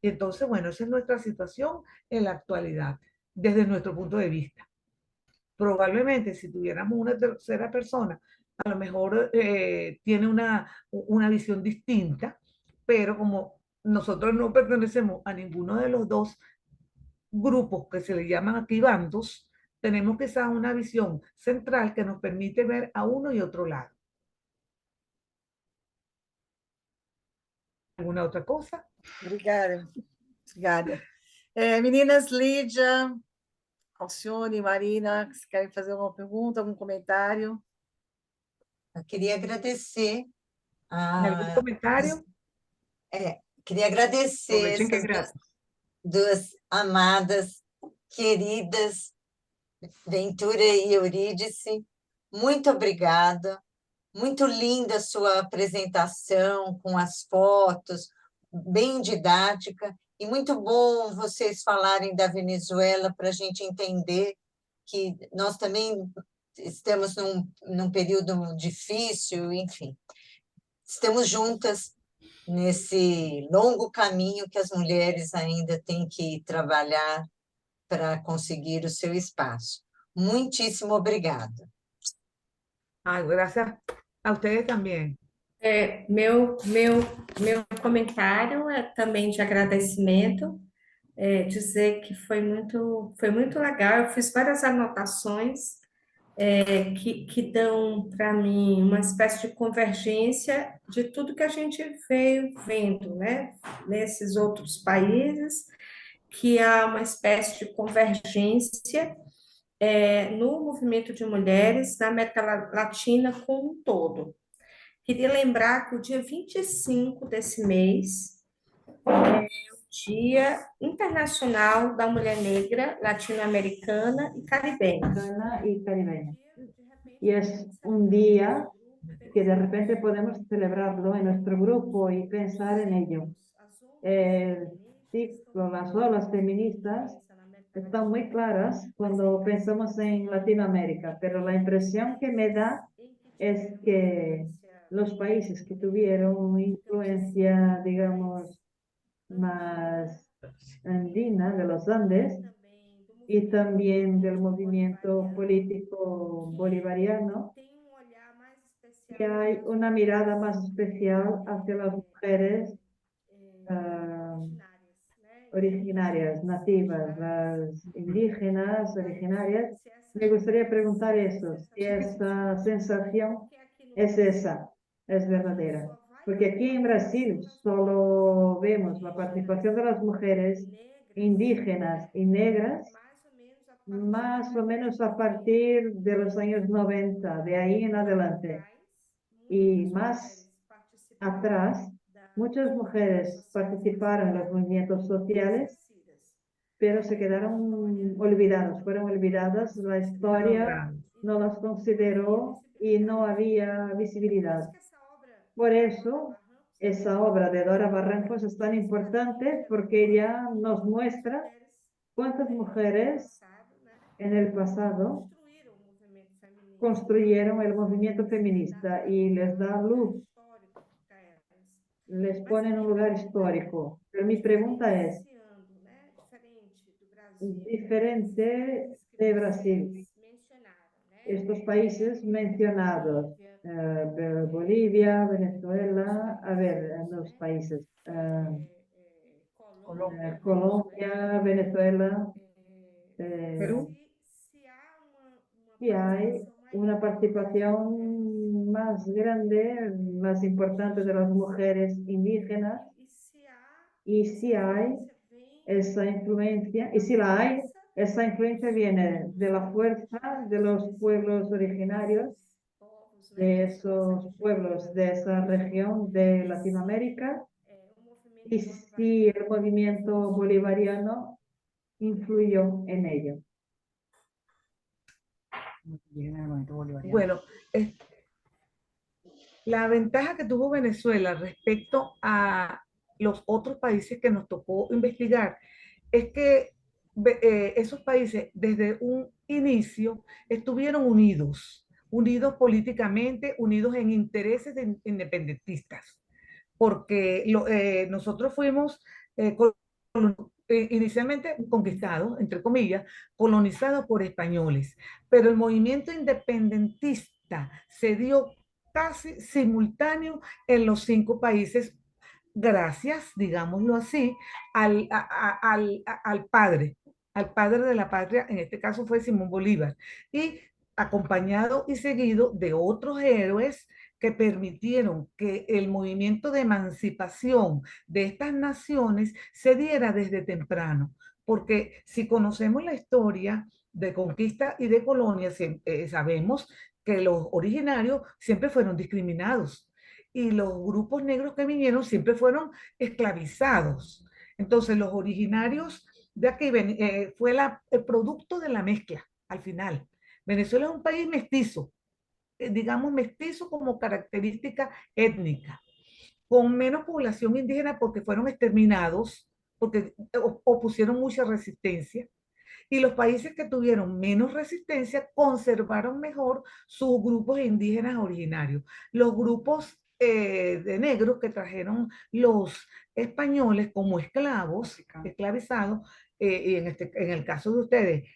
Y entonces, bueno, esa es nuestra situación en la actualidad, desde nuestro punto de vista. Probablemente si tuviéramos una tercera persona, a lo mejor tiene una visión distinta, pero como nosotros no pertenecemos a ninguno de los dos grupos que se le llaman aquí bandos, tenemos que usar una visión central que nos permite ver a uno y otro lado. ¿Alguna otra cosa? Obrigada, obrigada. Meninas, Lídia, Alcione, Marina, vocês querem fazer alguma pergunta, algum comentário? Eu queria agradecer ¿Algún a, comentario? queria agradecer Aprovechen que es essas gratis. duas amadas, queridas, Ventura e Eurídice. Muito obrigada. Muito linda a sua apresentação, com as fotos, bem didática, e muito bom vocês falarem da Venezuela para a gente entender que nós também estamos num período difícil, enfim. Estamos juntas nesse longo caminho que as mulheres ainda têm que trabalhar para conseguir o seu espaço. Muitíssimo obrigada. Ay, gracias a ustedes también. Meu comentário é também de agradecimento, dizer que foi muito legal. Eu fiz várias anotações que dão para mim uma espécie de convergência de tudo que a gente veio vendo, né, nesses outros países, que há uma espécie de convergência no movimento de mulheres na América Latina como um todo. Queria lembrar que o dia 25 desse mês é o Dia Internacional da Mulher Negra, Latino-Americana e Caribenha. Mexicana y caribeña. Y es un día que de repente podemos celebrarlo en nuestro grupo y pensar en ello. El ciclo, las olas feministas están muy claras cuando pensamos en Latinoamérica, pero la impresión que me da es que los países que tuvieron influencia, digamos, más andina de los Andes y también del movimiento político bolivariano, que hay una mirada más especial hacia las mujeres originarias, nativas, las indígenas originarias. Me gustaría preguntar eso, si esa sensación es esa, es verdadera. Porque aquí en Brasil solo vemos la participación de las mujeres indígenas y negras más o menos a partir de los años 90, de ahí en adelante. Y más atrás, muchas mujeres participaron en los movimientos sociales, pero se quedaron olvidadas, fueron olvidadas, la historia no las consideró y no había visibilidad. Por eso, esa obra de Dora Barrancos es tan importante porque ella nos muestra cuántas mujeres en el pasado construyeron el movimiento feminista y les da luz, les pone en un lugar histórico. Pero mi pregunta es, diferente de Brasil, estos países mencionados, Bolivia, Venezuela, a ver, los países, Colombia, Venezuela, Perú. y hay una participación más grande, más importante de las mujeres indígenas, y si hay esa influencia, y si la hay, esa influencia viene de la fuerza de los pueblos originarios, de esos pueblos de esa región de Latinoamérica, y si el movimiento bolivariano influyó en ello. Bien, en el momento bolivariano. Bueno, la ventaja que tuvo Venezuela respecto a los otros países que nos tocó investigar es que esos países desde un inicio estuvieron unidos políticamente, unidos en intereses independentistas, porque nosotros fuimos inicialmente conquistados, entre comillas, colonizados por españoles, pero el movimiento independentista se dio casi simultáneo en los 5 países, gracias, digámoslo así, al padre de la patria, en este caso fue Simón Bolívar, y acompañado y seguido de otros héroes que permitieron que el movimiento de emancipación de estas naciones se diera desde temprano. Porque si conocemos la historia de conquista y de colonia, sabemos que los originarios siempre fueron discriminados y los grupos negros que vinieron siempre fueron esclavizados. Entonces, los originarios de aquí fue el producto de la mezcla al final. Venezuela es un país mestizo, digamos mestizo como característica étnica, con menos población indígena porque fueron exterminados, porque opusieron mucha resistencia, y los países que tuvieron menos resistencia conservaron mejor sus grupos indígenas originarios. Los grupos de negros que trajeron los españoles como esclavos, esclavizados, y en el caso de ustedes,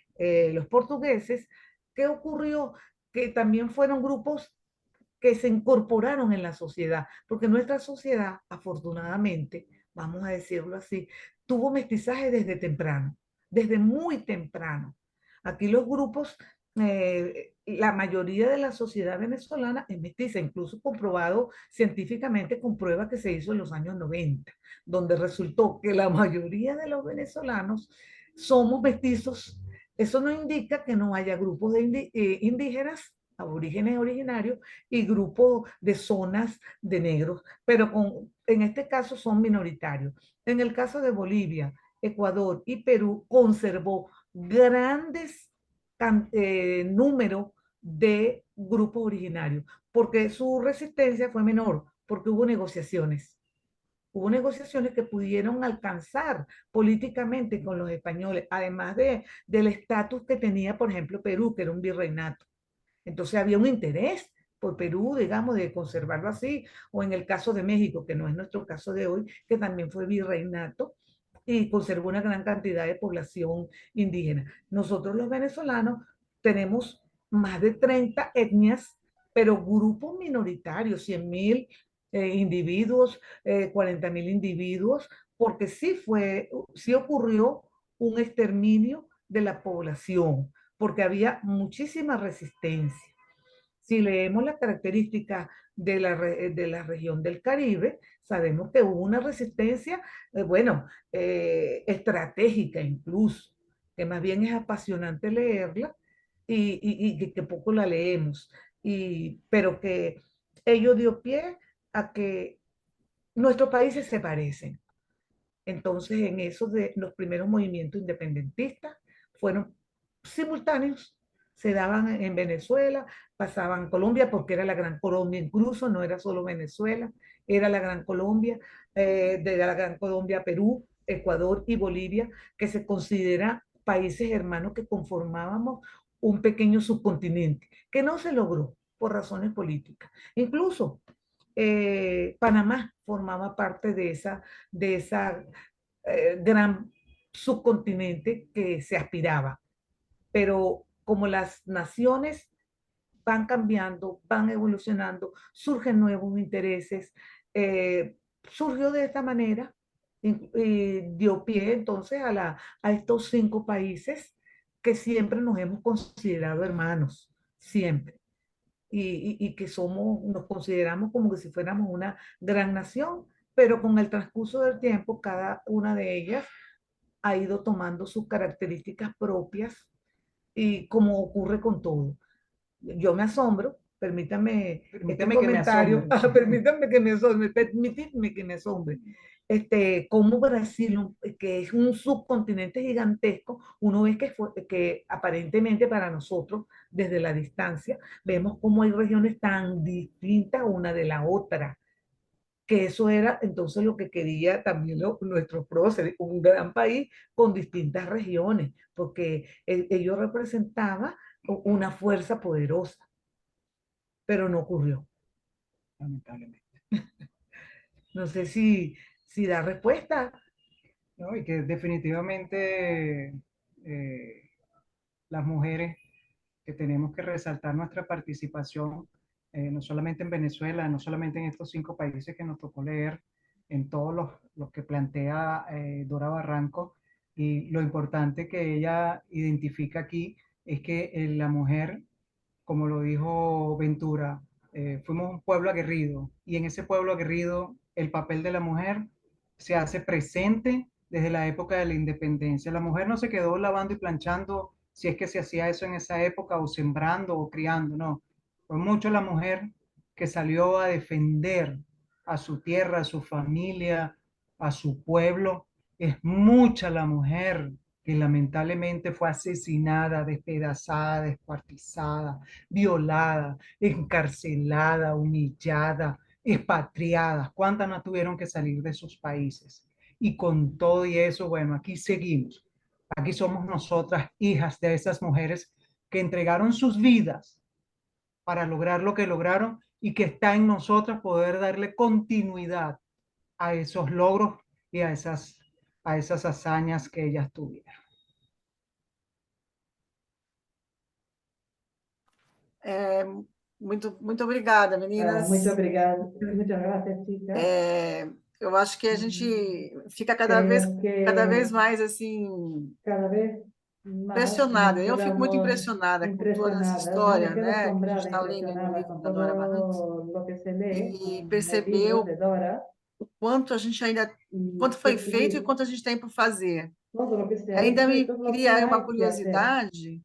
los portugueses, ¿qué ocurrió? Que también fueron grupos que se incorporaron en la sociedad, porque nuestra sociedad, afortunadamente, vamos a decirlo así, tuvo mestizaje desde temprano, desde muy temprano. Aquí los grupos, la mayoría de la sociedad venezolana es mestiza, incluso comprobado científicamente con pruebas que se hizo en los años 90, donde resultó que la mayoría de los venezolanos somos mestizos. Eso no indica que no haya grupos de indígenas, aborígenes originarios, y grupos de zonas de negros, pero en este caso son minoritarios. En el caso de Bolivia, Ecuador y Perú conservó grandes números de grupos originarios, porque su resistencia fue menor, porque hubo negociaciones. Hubo negociaciones que pudieron alcanzar políticamente con los españoles, además del estatus que tenía, por ejemplo, Perú, que era un virreinato. Entonces había un interés por Perú, digamos, de conservarlo así, o en el caso de México, que no es nuestro caso de hoy, que también fue virreinato y conservó una gran cantidad de población indígena. Nosotros los venezolanos tenemos más de 30 etnias, pero grupos minoritarios, 100.000 individuos, 40.000 individuos, porque sí ocurrió un exterminio de la población, porque había muchísima resistencia. Si leemos las características de la región del Caribe, sabemos que hubo una resistencia, estratégica incluso, que más bien es apasionante leerla y que poco la leemos, pero que ello dio pie a que nuestros países se parecen. Entonces, en eso de los primeros movimientos independentistas fueron simultáneos, se daban en Venezuela, pasaban en Colombia, porque era la Gran Colombia incluso, no era solo Venezuela, era la Gran Colombia, de la Gran Colombia, Perú, Ecuador y Bolivia, que se considera países hermanos que conformábamos un pequeño subcontinente, que no se logró por razones políticas. Incluso Panamá formaba parte de esa gran subcontinente que se aspiraba. Pero como las naciones van cambiando, van evolucionando, surgen nuevos intereses. Surgió de esta manera y dio pie entonces a estos 5 países que siempre nos hemos considerado hermanos, siempre. Y que nos consideramos como que si fuéramos una gran nación, pero con el transcurso del tiempo, cada una de ellas ha ido tomando sus características propias y como ocurre con todo. Yo me asombro, permítame este Permíteme que me comentario, asombre. permítame que me asombre, permitidme que me asombre. Como Brasil, que es un subcontinente gigantesco, uno ve que aparentemente para nosotros, desde la distancia, vemos cómo hay regiones tan distintas una de la otra, que eso era entonces lo que quería también nuestros próceres, un gran país con distintas regiones, porque ellos representaban una fuerza poderosa, pero no ocurrió. Lamentablemente. No sé si da respuesta. ¿No? Y que definitivamente las mujeres que tenemos que resaltar nuestra participación, no solamente en Venezuela, no solamente en estos 5 países que nos tocó leer, en todos los que plantea Dora Barranco, y lo importante que ella identifica aquí es que la mujer, como lo dijo Ventura, fuimos un pueblo aguerrido y en ese pueblo aguerrido el papel de la mujer se hace presente desde la época de la independencia. La mujer no se quedó lavando y planchando si es que se hacía eso en esa época o sembrando o criando, no. Fue mucho la mujer que salió a defender a su tierra, a su familia, a su pueblo. Es mucha la mujer que lamentablemente fue asesinada, despedazada, descuartizada, violada, encarcelada, humillada, expatriada. ¿Cuántas no tuvieron que salir de sus países? Y con todo y eso, bueno, aquí seguimos. Aquí somos nosotras, hijas de esas mujeres que entregaron sus vidas para lograr lo que lograron y que está en nosotras poder darle continuidad a esos logros y a esas hazañas que ellas tuvieron. Muito obrigada, Muito meninas. obrigada. Muchas gracias, chicas. Eu acho que a gente fica Creemos cada vez que mais assim cada vez más impressionada. nos Eu fico muito quedamos impressionada com toda essa impresionadas. Yo me história, quedo né, que a gente asombrada, está lendo aí no impresionada livro con da Dora Barranco, todo lo que se lee e en el perceber libro de Dora o quanto a gente ainda, y quanto foi feito e percibir quanto a gente tem por fazer. todo lo que se ha Ainda hecho y me todo lo que cria uma hay que hacer. curiosidade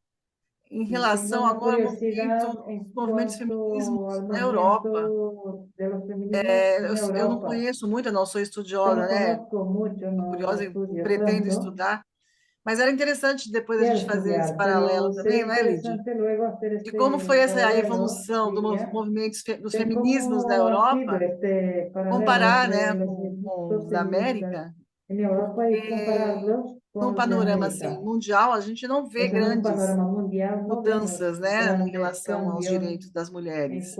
em Y tengo relação una agora ao curiosidad movimento, en os movimentos cuanto feminismos al na Europa. movimiento de los feminismos en Eu não Europa. conheço muito, eu não sou Yo estudiosa, no né? conozco mucho, Sou no curiosa e estudio pretendo tanto, estudar, mas era interessante depois a quiero gente fazer esse estudiar, paralelo pero também, sería não é, Lídia? interesante luego hacer De como este foi essa paralelo, evolução Lidia, dos de feminismos na cómo ha sido Europa, este paralelo comparar, né, entre los com movimientos os da feministas América, en Europa y porque compararlos con num los de panorama assim, América. mundial, a gente não vê Pues en un grandes panorama mundial no vemos mudanças, né, em grandes relação aos cambios direitos das en mulheres.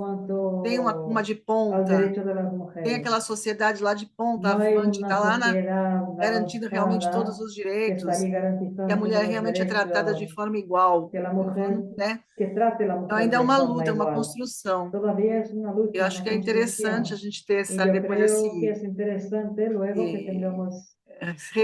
Tem uma cuanto de al ponta, derecho de las tem mujeres. aquela sociedade lá de ponta, No hay avante, una está lá sociedad garantindo realmente todos avanzada os que está direitos, allí que a garantizando mulher todos los realmente é tratada de derechos, forma igual, que la mujer, né? que trate a la Então mujer ainda é de uma forma luta, é uma igual. construção. Todavía es una Eu lucha, acho una que é interessante a construcción. gente ter Y essa, yo depois creo que es interesante luego que e- tengamos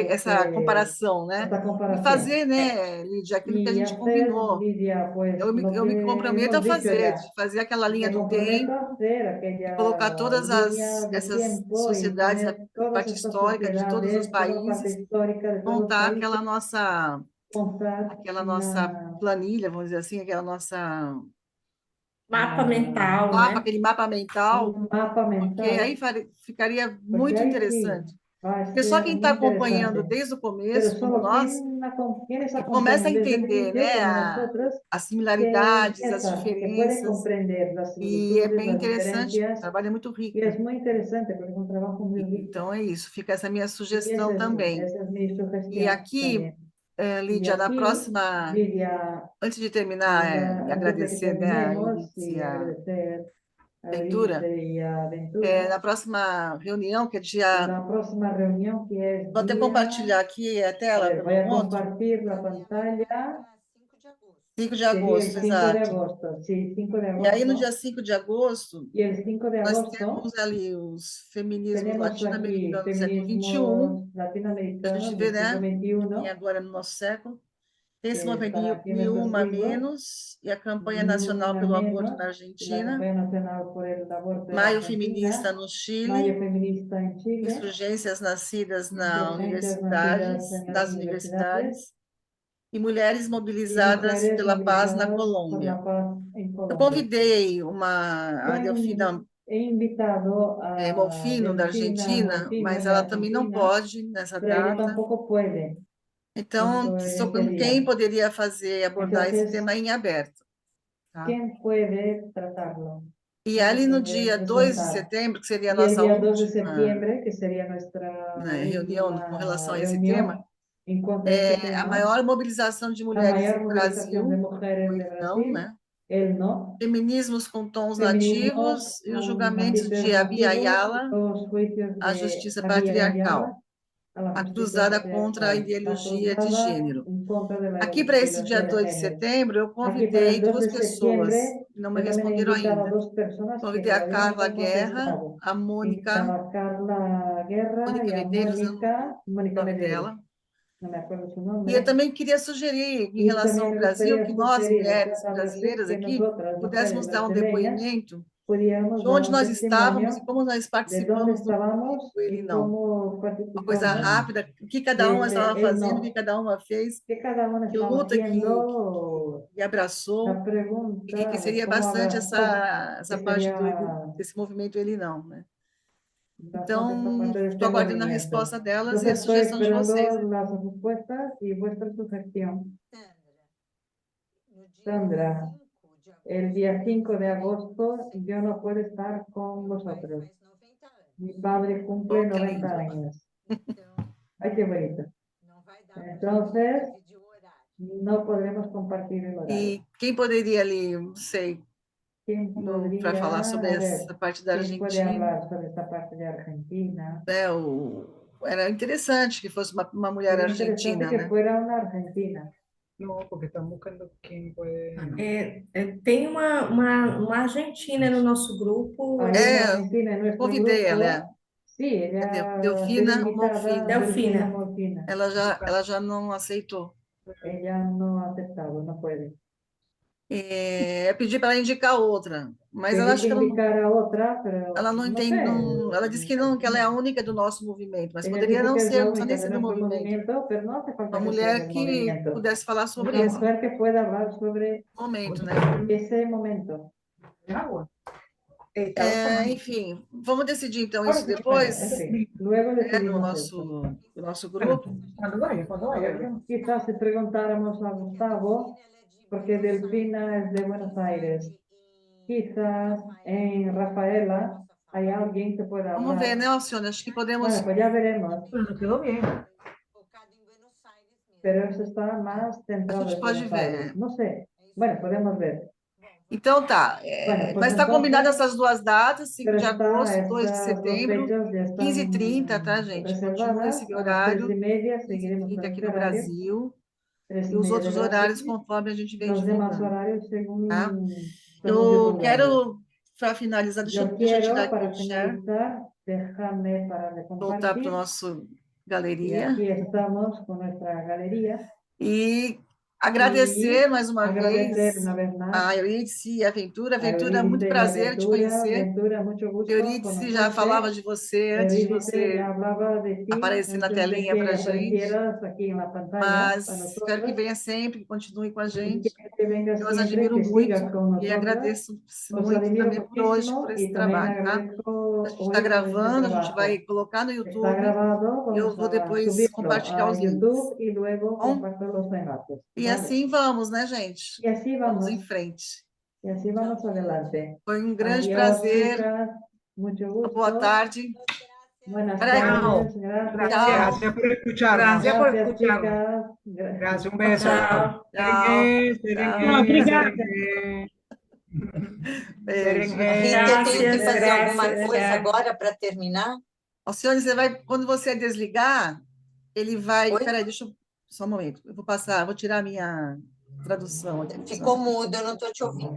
essa comparação, né? esta E comparación. fazer, né, Lídia, aquilo que a Y gente hacer, combinou. Lidia, pues lo Eu me que comprometo a hemos dicho fazer, ya. de fazer aquela linha Me do comprometo a tempo, hacer de colocar aquella todas línea de essas tiempo y sociedades, a poner todas parte estas histórica de todos os sociedades, toda la parte países, histórica de todos los montar países, montar aquela nossa planilha, vamos dizer assim, aquela nossa Mapa mental, mapa, né? aquele mapa mental, un mapa porque aí mental, ficaria porque muito ahí sí interessante. va a Porque só ser quem está muy acompanhando interesante. desde o Pero começo, como solo nós, quienes que começa a acompañan desde el entender, inicio, né, como nosotros, as que similaridades, as empieza, que puede diferenças, comprender las e é similitudes, bem las interessante, o diferencias, trabalho é muito y rico. es muy interesante porque es un trabajo muy rico. Então é isso, fica essa minha Y sugestão também. esa es mi E sugestión aqui, también. Y Lídia, na aquí, próxima, Lidia, antes de terminar, e antes de que agradecer, né, a terminemos Euridice e y a agradecer a Ventura, Euridice y a Ventura, na próxima reunião, que é dia. la próxima reunión que es Vou até día, compartilhar aqui a a tela ver, voy também a com outro. compartir la Reunião pantalla. marcada 5 de agosto. 5 de Sería el agosto, 5 de exato. agosto, sí, 5 de E aí, no agosto. dia 5 de agosto, Y el 5 de nós agosto temos ali os feminismos tenemos aquí latino-americanos século XXI, feminismos a gente latinoamericanos vê, del siglo né, tem XXI, agora no nosso século, tem esse que están movimento aquí en Ni nuestro Uma siglo, Menos e a campanha ni nacional una pelo aborto menos, na y la Argentina, campaña nacional por el aborto en Maio Feminista Argentina, no Mayo Chile, Feminista en Chile, insurgências nascidas insurgencias nacidas en las nas universidades universidades e mulheres y mobilizadas mujeres pela paz na movilizadas por Colômbia. la paz en Eu Colombia. convidei a He, Delfina he invitado a Molfino, da Delfina Argentina, Molfino mas de ela também não Argentina, pode nessa pero ella data. tampoco puede Então, ese sobre quem día. poderia abordar esse Entonces, tema em aberto. Tá? ¿quién puede tratarlo? E ¿Quién se ali no puede dia 2 de presentar? setembro, que seria a Y el nossa día 2 de última, septiembre, que sería nuestra né, reunião com relação última a esse tema, reunión en cuanto a este a tema, maior mobilização de la mulheres mayor no movilización de Brasil, mujeres o de não, Brasil, né? el no, Feminismos com tons feminismos nativos e os con julgamentos matices de Abya nativos, Yala, los juicios a de justiça Abya Yala patriarcal, a la a justicia cruzada contra a patriarcal, la ideologia de cruzada gênero. en contra de la Aqui, para esse dia ideología de 2 de género. setembro, eu Aquí para convidei el 2 duas de pessoas, septiembre, que não me yo también he responderam invitado a ainda. dos personas que Convidei a todavía no me Carla han Guerra, contestado. a He invitado Mônica, a Carla Guerra y Mônica a Medeiros, eu não Mónica, lembro o Mónica nome Medeiros, dela. no me acuerdo su E eu nombre. também queria sugerir, em Y relação ao también me Brasil, gustaría que nós, sugerir en mulheres cuanto a Brasil brasileiras que aqui, nosotras, mujeres pudéssemos dar um brasileñas, depoimento pudiéramos de dar onde un nós estávamos e testimonio como nós de dónde participamos do estábamos movimento Ele y Não. cómo Uma coisa participamos rápida, o que cada uma estava desde el fazendo, o que no, cada uma fez, que cada uno que estaba luta haciendo, que abraçou, la e que pregunta de seria cómo bastante abrazó, essa que parte sería desse movimento Ele Não, né? bastante esta Então, parte de estou este aguardando a movimiento. resposta delas e a Entonces estoy sugestão de vocês. esperando las respuestas y vuestra sugestión. Sandra, Sandra, no dia el 5 día 5 de agosto yo no puedo estar con vosotros. Mi padre cumple Oh, que 90 lindo. años. Então, Ay, qué bonito. não vai dar pra Entonces, gente dividir o horário. no podremos compartir el horario. E quem poderia ali, não sei, ¿Quién para falar sobre podría, a ver, essa parte da quién puede Argentina, hablar sobre esta parte de Argentina? né? Era interessante que fosse uma mulher Sería interesante argentina, que né? fuera una argentina. No, porque están buscando quién puede. Tem uma argentina no nosso grupo, Hay una argentina en nuestro Convidei ela, grupo. Sí, ella viene Delfina invitada, Delfina. Molfina. ela já não aceitou. Ella no ha aceptado, no puede. Eu pedi para ela indicar outra, mas ela Pedí acho que que indicara otra, pero ela não no entende, sé. ela disse que não, que ela é a única do nosso movimento, mas Ella poderia dice não que es ser, la não precisa única nem de ser do nuestro movimento. movimiento, pero no hace falta Uma que sea mulher del que movimiento. pudesse falar sobre Una esse mujer que pueda hablar sobre momento, né? esse momento. Agua. Enfim, vamos decidir então Ahora isso sí, Bueno, depois, en fin, luego né, decidimos esto. no nosso bueno, grupo. cuando vaya. Quizás si preguntáramos a Gustavo, porque Delfina es de Buenos Aires, quizás en Rafaela hay alguien que pueda Vamos ver, hablar. né, Alcione? Acho que podemos. Bueno, pues ya veremos, Pero nos quedó bien. pero eso está más centrado gente en pode Buenos ver. Aires. No sé. Bueno, podemos ver. Então tá. Bueno, pues Mas está combinado entonces, essas duas datas, 5 pero de agosto, 2 de estas dos setembro, fechas ya 15h30, tá, están gente? Continua reservadas. esse A las horário, 3:30 seguiremos con 15h30 aqui este no horario. Brasil, e os 3:30 de outros horários Brasil. conforme a gente vem Los demás divulgando, horarios según tá? vamos Eu divulgando. quero, para finalizar, Yo deixa eu tirar quiero, aqui para o share, finalizar, déjame para de voltar para o compartir. nosso Y galeria aquí estamos con nuestra galería. e agradecer Y mais uma agradecer vez una vez más a Euridice e a Ventura. a Ventura, muito Eurídice y a prazer te Ventura. conhecer. Ventura, mucho gusto Euridice já falava conocerte. de você antes de Eurídice você ya hablaba de ti aparecer na antes de telinha para que a gente, aparecieras aquí en la pantalla para mas espero que nosotros. venha sempre, que continue com a Y gente. quiero que vengas Eu as siempre, admiro que sigas muito con e nosotras. agradeço Os muito admiro também por hoje, por muchísimo esse y también trabalho, tá? agradezco A gente está hoy por este gravando, a gente vai trabajo. colocar no Está YouTube grabado, e eu vamos vou a depois subirlo compartilhar a os links. YouTube y luego Bom, comparto los enlaces. e Vale. assim vamos, né, gente? Y así Vamos em vamos, frente. y así vamos adelante. Foi um grande Adiós, prazer. chicas. Mucho Uma boa gusto. tarde. Buenas Peraí. tardes. Gracias. Tchau. Gracias por escucharnos. Gracias por Gracias, escucharnos. chicas. Gracias, un beso. Tchau. Serengue, serengue, Tchau. serengue. Beijo. Serengue. Rita, eu tenho que Graças, fazer alguma graças. coisa agora para terminar? Alcione, você vai, quando você desligar, ele vai. Oi? Peraí, deixa eu. Só um momento. Eu vou passar, vou tirar a minha tradução aqui. Ficou mudo, eu não estou te ouvindo.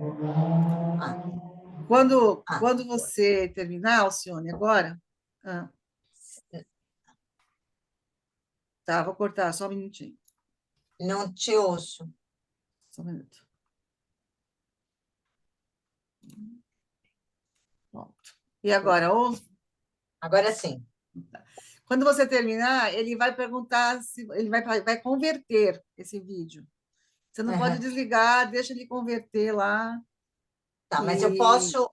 Ah, Quando você terminar, Alcione, agora... Tá, vou cortar, só um minutinho. não te ouço. Só um minuto. Pronto. E agora, ouve? Agora sim. Quando você terminar, ele vai perguntar se ele vai converter esse vídeo. Você não pode Aham. desligar, deixa ele converter lá. Tá, mas eu E posso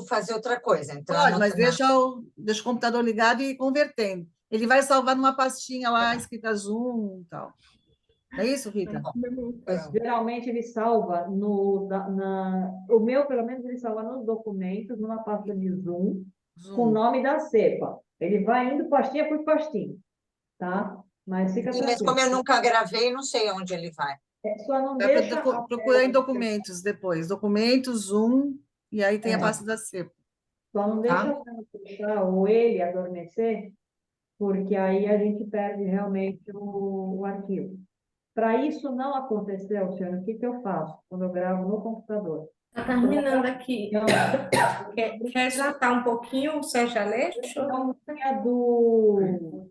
fazer outra coisa, entrar pode, mas deixa o computador ligado e ir convertendo. Ele vai salvar numa pastinha lá escrita Zoom e tal. É isso, Rita? Geralmente ele salva o meu, pelo menos, ele salva nos documentos, numa pasta de Zoom, com o Zoom. nome da cepa. Ele vai indo pastinha por pastinha, tá? Mas fica Sim, mas como tranquilo. eu nunca gravei, não sei onde ele vai. Só não Dá para deixa a procurar em tela, documentos depois. Documentos, Zoom, e aí tem a pasta da cepa. só não Tá? deixa a tela fechar ou ele adormecer, porque aí a gente perde realmente o arquivo. Para isso não acontecer, Alcione, o que que eu faço quando eu gravo no computador? Tá terminando aqui. Quer já tá um pouquinho o Sérgio Aleixo? Então, do